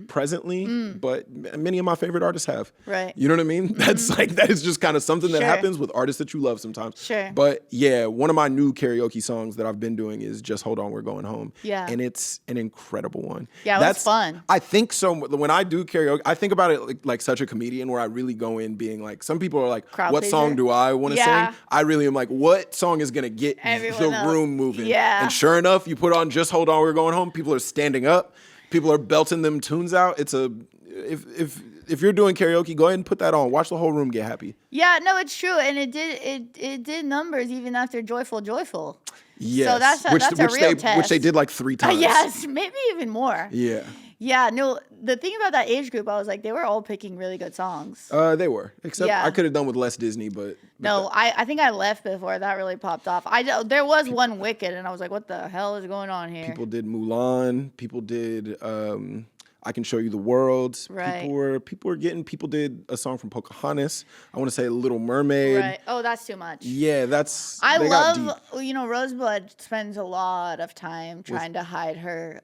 presently, but many of my favorite artists have. Right. You know what I mean? That's that is just kind of something that Sure. happens with artists that you love sometimes. Sure. But yeah, one of my new karaoke songs that I've been doing is Just Hold On, We're Going Home. Yeah. And it's an incredible one. Yeah, it was fun. I think so. When I do karaoke, I think about it like such a comedian where I really go in being like, some people are like, Crowd what pleaser. song do I want to Yeah. sing? I really am like, what song is going to get Everyone the else. room moving? Yeah. And sure enough, you put on Just Hold On, We're Going Home. People are standing up. People are belting them tunes out. If you're doing karaoke, go ahead and put that on. Watch the whole room get happy. Yeah, no, it's true, and it did numbers even after Joyful. Yes. So that's a real test. Which they did like 3 times. Yes, maybe even more. Yeah. Yeah, no, the thing about that age group, I was like, they were all picking really good songs. They were. Except Yeah. I could have done with less Disney, but No, I think I left before that really popped off. There was one Wicked, and I was like, what the hell is going on here? people did Mulan. People did I Can Show You the World. Right. People did a song from Pocahontas. I want to say Little Mermaid. Right. Oh, that's too much. Yeah, they got love, deep. Rosebud spends a lot of time trying to hide her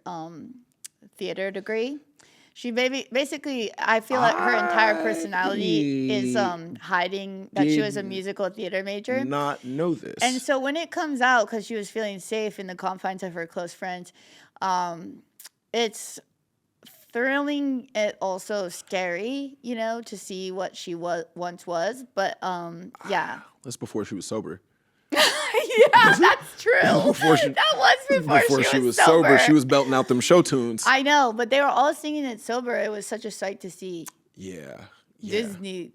theater degree. She basically, I feel like her entire personality is hiding that she was a musical theater major. Not know this. And so when it comes out, because she was feeling safe in the confines of her close friends, it's thrilling and also scary, to see what she once was. But yeah. That's before she was sober. Yeah, that's true. That was before she was sober. She was belting out them show tunes. I know, but they were all singing it sober. It was such a sight to see. Yeah. Disney.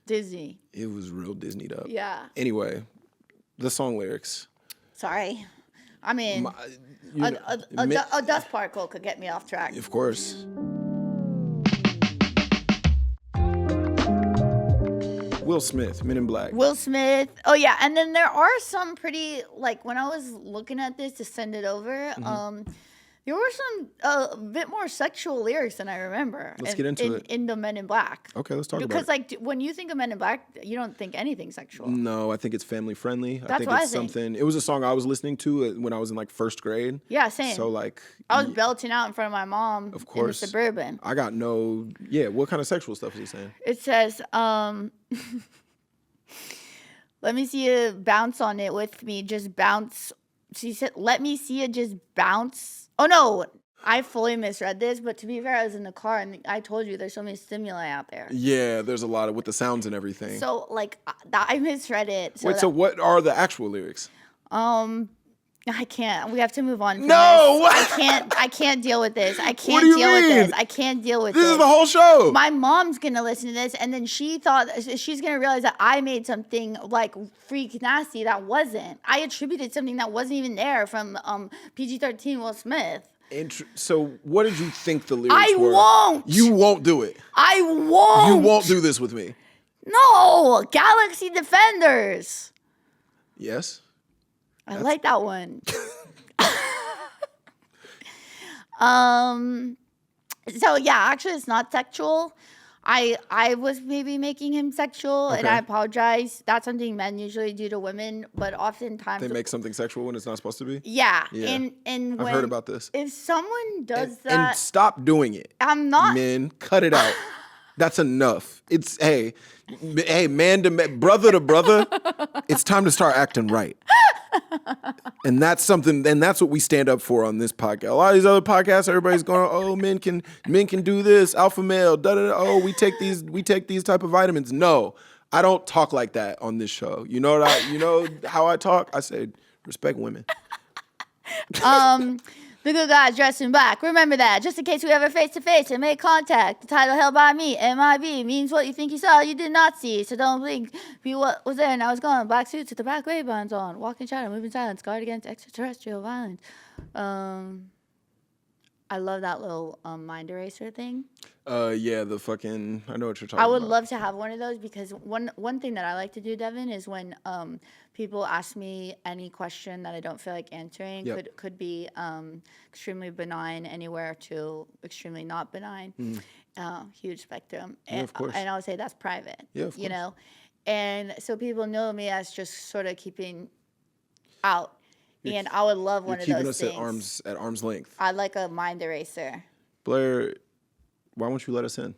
It was real Disneyed up. Yeah. Anyway, the song lyrics. Sorry. I mean, a dust particle could get me off track. Of course. Will Smith, Men in Black. Will Smith. Oh, yeah. And then there are some pretty, like, when I was looking at this to send it over, there were some a bit more sexual lyrics than I remember. Let's get into it. In the Men in Black. Okay, let's talk about it. Because, like, when you think of Men in Black, you don't think anything sexual. No, I think it's family friendly. That's I think what it's I think. something. It was a song I was listening to when I was in like 1st grade. Yeah, same. So like, I was belting out in front of my mom of course, in the Suburban. I got no. Yeah, what kind of sexual stuff is he saying? It says, let me see you bounce on it with me. Just bounce. She said, let me see you just bounce. Oh, no. I fully misread this, but to be fair, I was in the car, and I told you there's so many stimuli out there. Yeah, there's a lot of with the sounds and everything. So, like, I misread it. So what are the actual lyrics? I can't. We have to move on. No! I can't deal with this. I can't What do you deal with mean? this. I can't deal with this. This is the whole show. My mom's gonna listen to this, and then she thought she's gonna realize that I made something like freak nasty that wasn't. I attributed something that wasn't even there from PG-13 Will Smith. So what did you think the lyrics were? I won't. You won't do it. I won't. You won't do this with me. No, Galaxy Defenders. Yes. I like that one. So yeah, actually it's not sexual. I was maybe making him sexual, and I apologize. That's something men usually do to women, but oftentimes they make something sexual when it's not supposed to be. Yeah. Yeah. And I've heard about this. If someone does that, and stop doing it. I'm not. Men, cut it out. That's enough. It's hey, man to man, brother to brother. It's time to start acting right. And that's something, and that's what we stand up for on this podcast. A lot of these other podcasts, everybody's going, "Oh, men can do this, alpha male, da da da. Oh, we take these type of vitamins." No, I don't talk like that on this show. You know how I talk? I say respect women. The good guys dressed in black. Remember that. Just in case we ever face to face and make contact. The title held by me, MIB, means what you think you saw, you did not see. So don't blink. Be what was there and I was gone. Black suits with the black Ray-Bans on. Walk in shadow, move in silence. Guard against extraterrestrial violence. I love that little mind eraser thing. Yeah, the fucking, I know what you're talking about. I would love to have one of those because one thing that I like to do, Devon, is when people ask me any question that I don't feel like answering, could be extremely benign anywhere to extremely not benign. Huge spectrum. Yeah, of course. And I would say that's private. Yeah, of course. You know? And so people know me as just sort of keeping out. And I would love one of those things. Keeping us at arm's length. I'd like a mind eraser. Blair, why won't you let us in?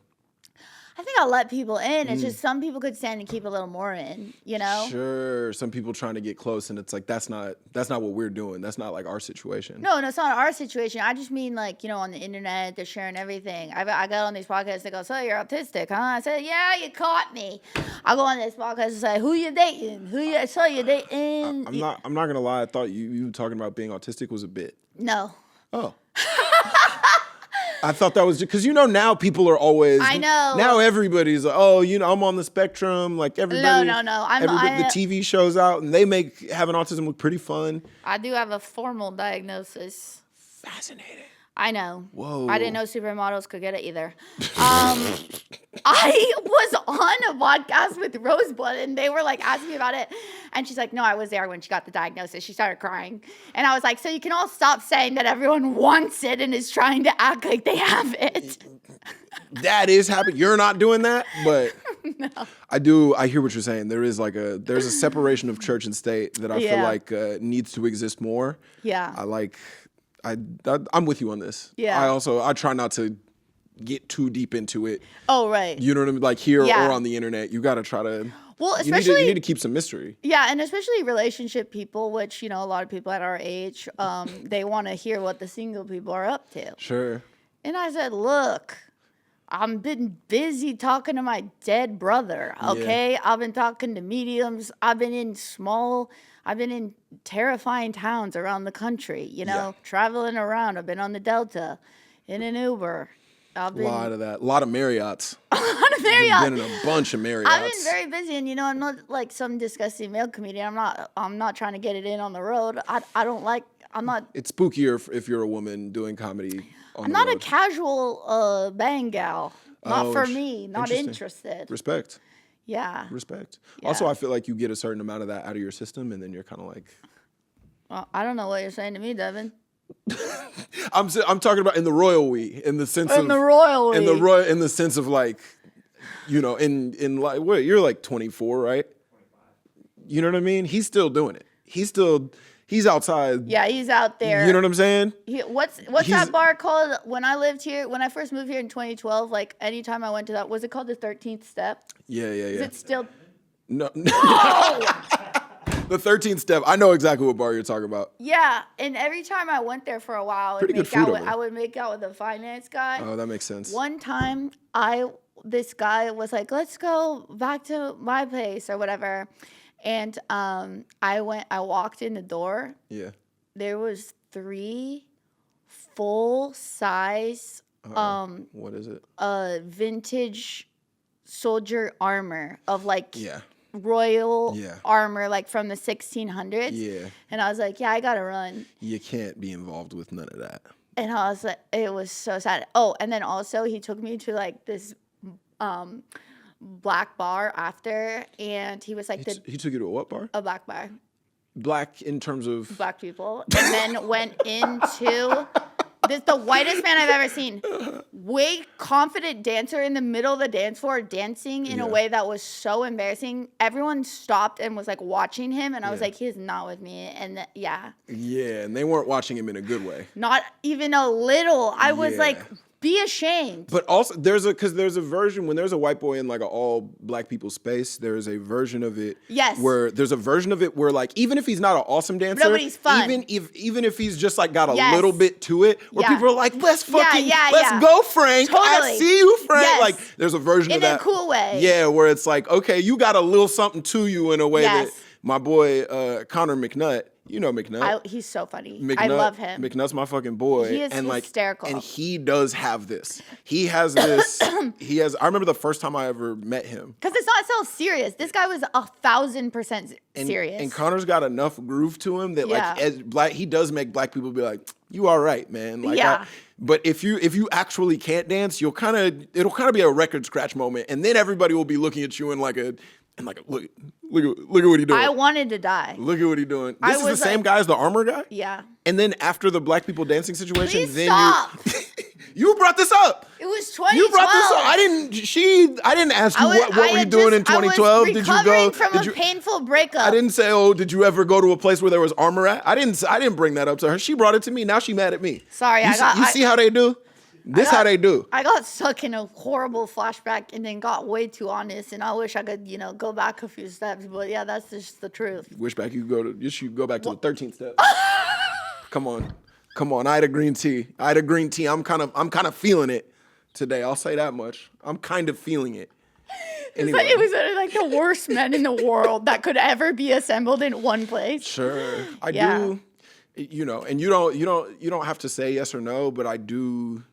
I think I'll let people in. It's just some people could stand and keep a little more in, you know? Sure. Some people trying to get close, and it's like, that's not what we're doing. That's not like our situation. No, it's not our situation. I just mean like, you know, on the internet, they're sharing everything. I got on these podcasts, they go, so you're autistic, huh? I said, yeah, you caught me. I go on this podcast and say, who you dating? So you dating? I'm not gonna lie, I thought you talking about being autistic was a bit. No. Oh. I thought that was because now people are always. I know. Now everybody's like, oh, I'm on the spectrum. Like everybody. No. The TV shows out and they make having autism look pretty fun. I do have a formal diagnosis. Fascinating. I know. Whoa. I didn't know supermodels could get it either. I was on a podcast with Rosebud and they were like asking me about it. And she's like, no, I was there when she got the diagnosis. She started crying. And I was like, so you can all stop saying that everyone wants it and is trying to act like they have it. That is happening. You're not doing that, but No. I hear what you're saying. There's a separation of church and state that I feel like needs to exist more. Yeah. I'm with you on this. Yeah. I try not to get too deep into it. Oh, right. You know what I mean? Like here or on the internet, you got to try to. Well, especially you need to keep some mystery. Yeah, and especially relationship people, which a lot of people at our age, they want to hear what the single people are up to. Sure. And I said, look, I've been busy talking to my dead brother. Okay, I've been talking to mediums. I've been in terrifying towns around the country, traveling around. I've been on the Delta in an Uber. A lot of that. A lot of Marriotts. A lot of Marriotts. I've been in a bunch of Marriotts. I've been very busy, and I'm not like some disgusting male comedian. I'm not trying to get it in on the road. I'm not. It's spookier if you're a woman doing comedy on I'm the not road. a casual bang gal. Not for me. Not interested. Respect. Yeah. Respect. Yeah. Also, I feel like you get a certain amount of that out of your system, and then you're kind of like. Well, I don't know what you're saying to me, Devon. I'm talking about in the royal we, in the sense of in the sense of like, in like what you're like 24, right? 25. You know what I mean? He's still doing it. He's outside. Yeah, he's out there. You know what I'm saying? What's that bar called? When I first moved here in 2012, like anytime I went to that, was it called the 13th Step? Yeah. Is it still? No. No! The 13th Step. I know exactly what bar you're talking about. Yeah, and every time I went there for a while, I would make out with the finance guy. Oh, that makes sense. One time, this guy was like, "Let's go back to my place or whatever," and I walked in the door. Yeah. There was 3 full-size what is it? Vintage soldier armor of like Yeah. royal armor, like from the 1600s. Yeah. And I was like, yeah, I gotta run. You can't be involved with none of that. And I was like, it was so sad. Oh, and then also he took me to like this black bar after, and he was like, he took you to a what bar? A black bar. Black in terms of Black people. And then went into the whitest man I've ever seen. Way confident dancer in the middle of the dance floor, dancing in a way that was so embarrassing. Everyone stopped and was like watching him, and I was like, he is not with me. And yeah, and they weren't watching him in a good way. Not even a little. I was like, be ashamed. But also, there's a version when there's a white boy in like an all black people space. There is a version of it. Yes. Where there's a version of it where like even if he's not an awesome dancer, no, but he's fun. Even if he's just like got a little bit to it, where people are like, let's go, Frank. Totally. I see you, Frank. Yes. Like there's a version of that in a cool way. Yeah, where it's like, okay, you got a little something to you in a way that my boy Connor McNutt. You know McNutt. He's so funny. McNutt, I love him. McNutt's my fucking boy. He is and hysterical. And he does have this. He has this. I remember the first time I ever met him. Because it's not so serious. This guy was 1,000% serious. And Connor's got enough groove to him that he does make black people be like, you all right, man. Like, but if you actually can't dance, it'll kind of be a record scratch moment, and then everybody will be looking at you look at what he doing. I wanted to die. Look at what he doing. This is the same guy as the armor guy? Yeah. And then after the black people dancing situation, Please stop. You brought this up. It was 2012. You brought this up. I didn't ask you what were you doing in 2012? Did you go from a painful breakup? I didn't say, "Oh, did you ever go to a place where there was armor at?" I didn't bring that up to her. She brought it to me. Now she mad at me. Sorry, you see how they do? How they do. I got stuck in a horrible flashback and then got way too honest, and I wish I could, go back a few steps. But yeah, that's just the truth. Wish back you should go back to the 13th step. Come on. I had a green tea. I'm kind of feeling it today. I'll say that much. I'm kind of feeling it. Anyway. It was like the worst men in the world that could ever be assembled in one place. Sure, I do. And you don't have to say yes or no, but I do.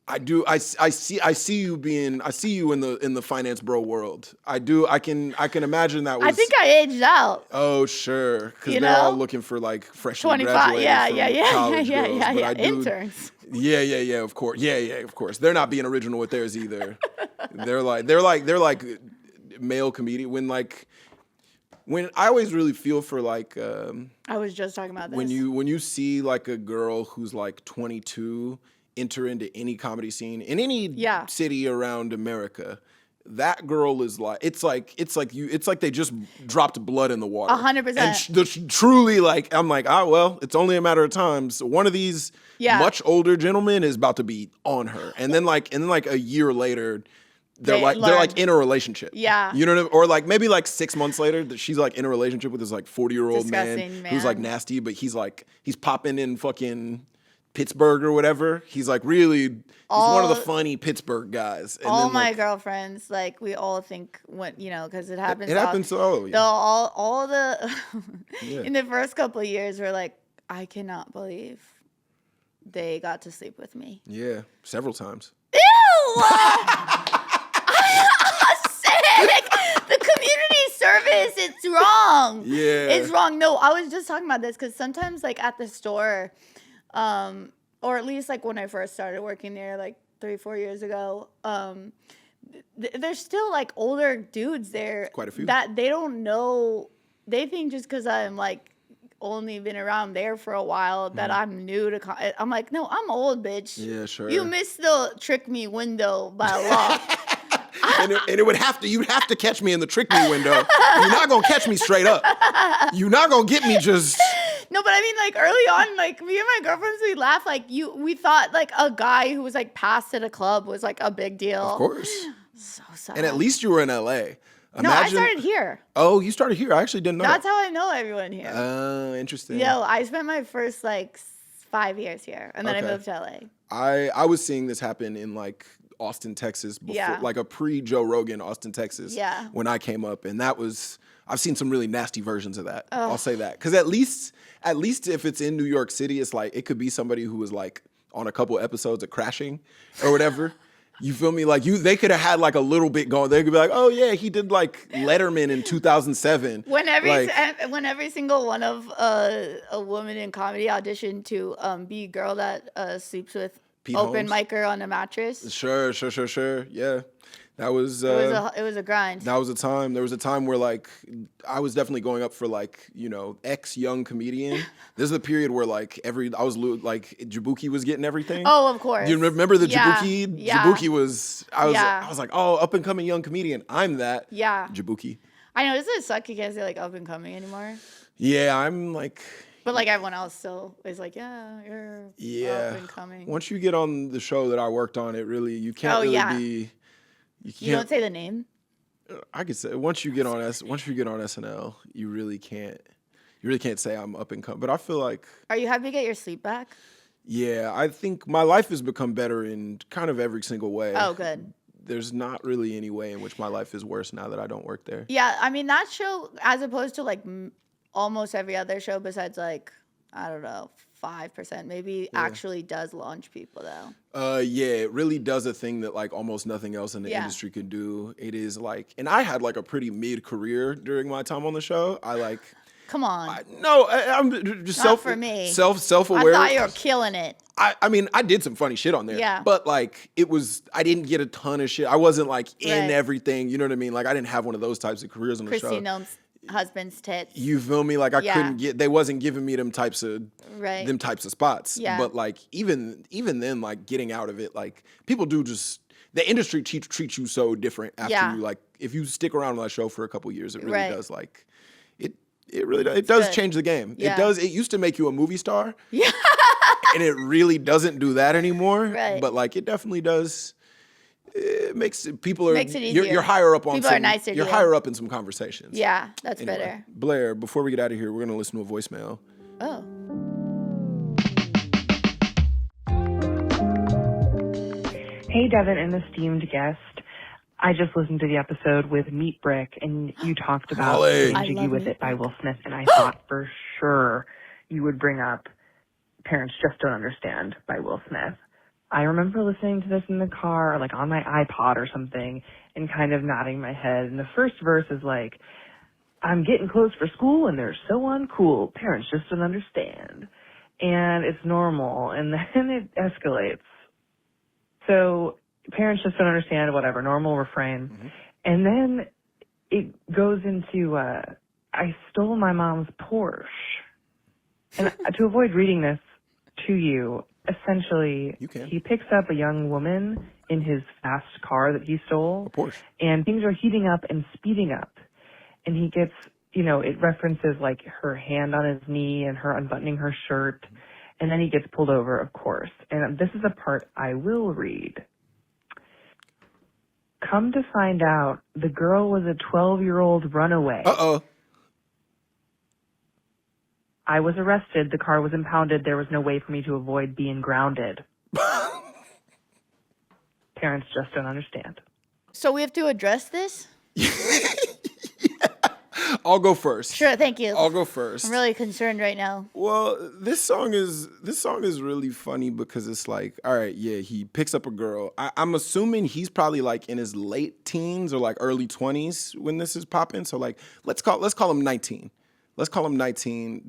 I see you in the finance bro world. I do. I can imagine that was. I think I aged out. Oh sure, because they're all looking for like freshly 25. graduated college girls. Yeah. Interns. Yeah. Of course. Yeah. Of course. They're not being original with theirs either. they're like male comedian when I always really feel for like. I was just talking about this. When you see like a girl who's like 22. Enter into any comedy scene in any city around America, that girl is like it's like they just dropped blood in the water. 100%. And truly, like I'm like, well, it's only a matter of time. So one of these much older gentlemen is about to be on her, and then a year later. They're like in a relationship. Yeah. You know what I mean? Or like maybe like 6 months later that she's like in a relationship with this like 40-year-old man who's like nasty, but he's popping in fucking Pittsburgh or whatever. He's like he's one of the funny Pittsburgh guys. And all my girlfriends, like we all think because it happens. It happens to all of you. All the in the first couple of years, we're like, I cannot believe they got to sleep with me. Yeah, several times. Ew! Sick. The community service, it's wrong. Yeah, it's wrong. No, I was just talking about this because sometimes like at the store. Or at least like when I first started working there, like 3-4 years ago, there's still like older dudes there. Quite a few. That they don't know. They think just because I'm like only been around there for a while that I'm new to. I'm like, no, I'm old, bitch. Yeah, sure. You missed the trick me window by law. And it would have to. You'd have to catch me in the trick me window. You're not gonna catch me straight up. You're not gonna get me just. No, but I mean, like early on, like me and my girlfriends, we laugh. Like we thought like a guy who was like passed at a club was like a big deal. Of course. So sad. And at least you were in LA. No, I started here. Oh, you started here. I actually didn't know. That's how I know everyone here. Oh, interesting. Yo, I spent my first like 5 years here, and then I moved to LA. I was seeing this happen in like Austin, Texas, before, like a pre-Joe Rogan Austin, Texas. Yeah. When I came up, and I've seen some really nasty versions of that. I'll say that because at least if it's in New York City, it's like it could be somebody who was like on a couple episodes of Crashing or whatever. You feel me? Like they could have had like a little bit going. They could be like, oh yeah, he did like Letterman in 2007. When every single one of a woman in comedy auditioned to be a girl that sleeps with Pete open Holmes. micer on a mattress. Sure. Yeah. That was it was a grind. That was a time. There was a time where like I was definitely going up for like, ex young comedian. This is a period where like Jabuki was getting everything. Oh, of course. You remember the Jabuki? Yeah. Jabuki was I was like, oh, up and coming young comedian. I'm that. Yeah. Jabuki. I know, doesn't it suck you can't say like up and coming anymore? Yeah, I'm like. But like everyone else still is like, you're up and coming. Once you get on the show that I worked on, it really you can't be. You don't say the name? I could say once you get on SNL, you really can't say I'm up and coming. But I feel like. Are you happy to get your sleep back? Yeah, I think my life has become better in kind of every single way. Oh, good. There's not really any way in which my life is worse now that I don't work there. Yeah, I mean that show, as opposed to like almost every other show besides like, I don't know, 5% maybe actually does launch people though. Yeah, it really does a thing that like almost nothing else in the industry could do. It is like, and I had like a pretty mid career during my time on the show. I like, Come on. I'm just Not for me. self-aware. I thought you were killing it. I mean, I did some funny shit on there. Yeah. But like, I didn't get a ton of shit. I wasn't like in Right. everything. You know what I mean? Like, I didn't have one of those types of careers on the show. Christy Nome's husband's tits. You feel me? Like, I couldn't they wasn't giving me them types of spots. Yeah. But like, even then, like getting out of it, like people do just, the industry treats you so different after you, like, if you stick around on that show for a couple years, it really does like, it really does. It does change the game. Yeah. It does. It used to make you a movie star. Yeah. And it really doesn't do that anymore. Right. But like, it definitely does. It makes people are. Makes it easier. You're higher up on. People are nicer to You're you. higher up in some conversations. Yeah, that's Anyway, better. Blair, before we get out of here, we're gonna listen to a voicemail. Oh. Hey, Devon and esteemed guest. I just listened to the episode with Meat Brick, and you talked about Holly. Getting Jiggy with It by Will Smith, and I thought for sure you would bring up Parents Just Don't Understand by Will Smith. I remember listening to this in the car, like on my iPod or something, and kind of nodding my head. And the first verse is like, I'm getting clothes for school, and they're so uncool. Parents just don't understand. And it's normal, and then it escalates. So parents just don't understand, whatever, normal refrain. Mm-hmm. And then it goes into, I stole my mom's Porsche. And to avoid reading this to you, essentially, he picks up a young woman in his fast car that he stole. A Porsche. And things are heating up and speeding up. And he gets, it references like her hand on his knee and her unbuttoning her shirt. And then he gets pulled over, of course. And this is a part I will read. Come to find out, the girl was a 12-year-old runaway. Uh-oh. I was arrested. The car was impounded. There was no way for me to avoid being grounded. Parents just don't understand. So we have to address this? I'll go first. Sure, thank you. I'll go first. I'm really concerned right now. Well, this song is really funny because it's like, all right, yeah, he picks up a girl. I'm assuming he's probably like in his late teens or like early 20s when this is popping. So like, let's call him 19. Let's call him 19.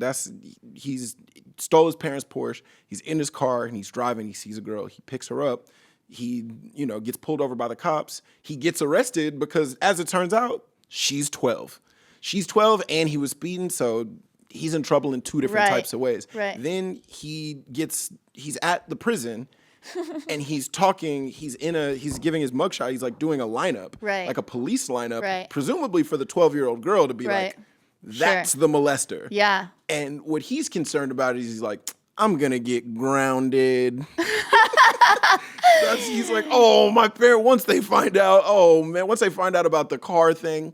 He's stole his parents' Porsche. He's in his car and he's driving. He sees a girl. He picks her up. He, gets pulled over by the cops. He gets arrested because, as it turns out, she's 12. She's 12 and he was speeding, so he's in trouble in two different types of ways. Right. Then he's at the prison and he's talking, he's giving his mugshot, he's like doing a lineup, like a police lineup, presumably for the 12-year-old girl to be like, that's the molester. Yeah. And what he's concerned about is he's like, I'm gonna get grounded. He's like, oh, my parents, once they find out about the car thing,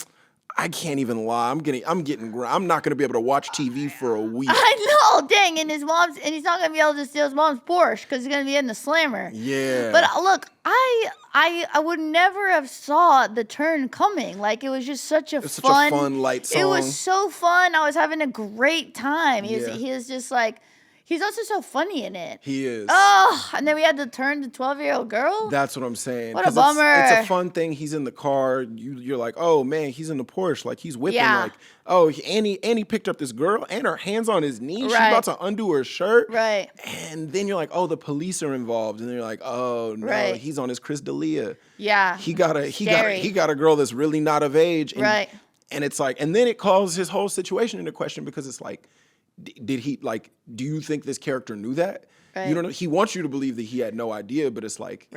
I can't even lie. I'm not gonna be able to watch TV for a week. I know, dang, and he's not gonna be able to steal his mom's Porsche because he's gonna be in the slammer. Yeah. But look, I would never have saw the turn coming. Like it was just such a fun light song. It was so fun. I was having a great time. He was just like. He's also so funny in it. He is. Oh, and then we had to turn the 12-year-old girl? That's what I'm saying. What a bummer. It's a fun thing. He's in the car. You're like, oh, man, he's in the Porsche. Like, he's whipping. Yeah. Like, oh, and he picked up this girl and her hand's on his knee. She's about to undo her shirt. Right. And then you're like, oh, the police are involved. And then you're like, oh, no, he's on his Chris D'Elia. Yeah. He got a girl that's really not of age. And, and it's like, and then it calls his whole situation into question because it's like, did he, like, do you think this character knew that? You don't know. He wants you to believe that he had no idea, but it's like,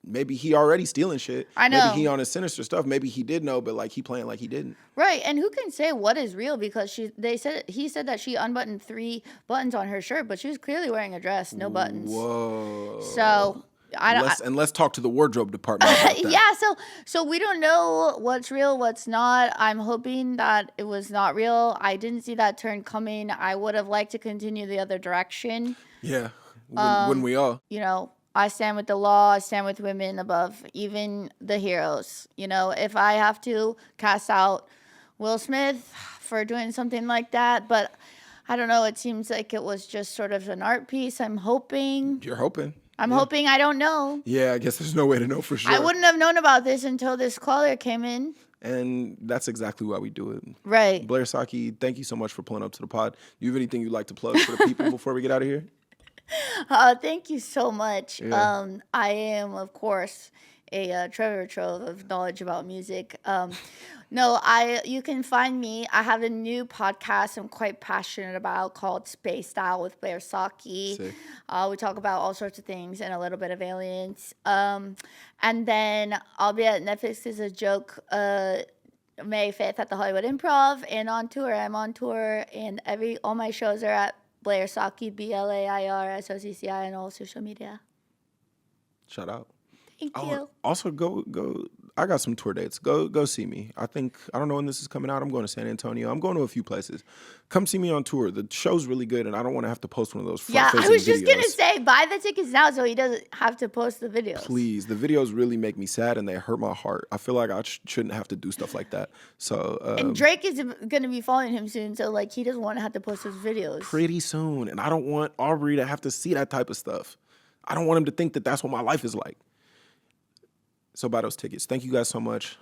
maybe he already stealing shit. I know. Maybe he on his sinister stuff. Maybe he did know, but like he playing like he didn't. Right, and who can say what is real? Because he said that she unbuttoned 3 buttons on her shirt, but she was clearly wearing a dress, no buttons. Whoa. So let's talk to the wardrobe department about that. Yeah, so we don't know what's real, what's not. I'm hoping that it was not real. I didn't see that turn coming. I would have liked to continue the other direction. Yeah, when we all. I stand with the law. I stand with women above even the heroes. If I have to cast out Will Smith for doing something like that, but I don't know. It seems like it was just sort of an art piece. I'm hoping. You're hoping. I'm hoping. I don't know. Yeah, I guess there's no way to know for sure. I wouldn't have known about this until this caller came in. And that's exactly why we do it. Right. Blair Socci, thank you so much for pulling up to the pod. Do you have anything you'd like to plug for the people before we get out of here? Thank you so much. Yeah. I am, of course, a treasure trove of knowledge about music. You can find me. I have a new podcast I'm quite passionate about called Spaced Out with Blair Socci. Sick. We talk about all sorts of things and a little bit of aliens. And then I'll be at Netflix as a joke May 5th at the Hollywood Improv and on tour. I'm on tour and all my shows are at Blair Socci, BlairSocci on all social media. Shout out. Thank you. Also, go. I got some tour dates. Go see me. I don't know when this is coming out. I'm going to San Antonio. I'm going to a few places. Come see me on tour. The show's really good, and I don't want to have to post one of those front-facing videos. Yeah, I was just going to say, buy the tickets now so he doesn't have to post the videos. Please. The videos really make me sad, and they hurt my heart. I feel like I shouldn't have to do stuff like that. So and Drake is going to be following him soon, so he doesn't want to have to post his videos. Pretty soon, and I don't want Aubrey to have to see that type of stuff. I don't want him to think that that's what my life is like. So buy those tickets. Thank you guys so much.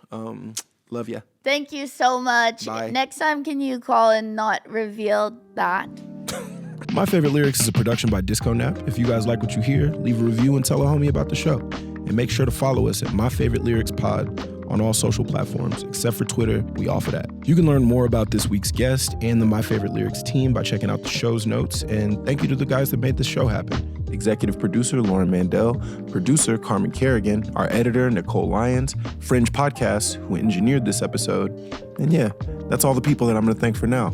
Love ya. Thank you so much. Bye. Next time, can you call and not reveal that? My Favorite Lyrics is a production by Disco Nap. If you guys like what you hear, leave a review and tell a homie about the show. And make sure to follow us at My Favorite Lyrics Pod on all social platforms, except for Twitter. We offer that. You can learn more about this week's guest and the My Favorite Lyrics team by checking out the show's notes. And thank you to the guys that made this show happen. Executive producer, Lauren Mandel, producer, Carmen Kerrigan, our editor, Nicole Lyons, Fringe Podcasts, who engineered this episode. And yeah, that's all the people that I'm going to thank for now.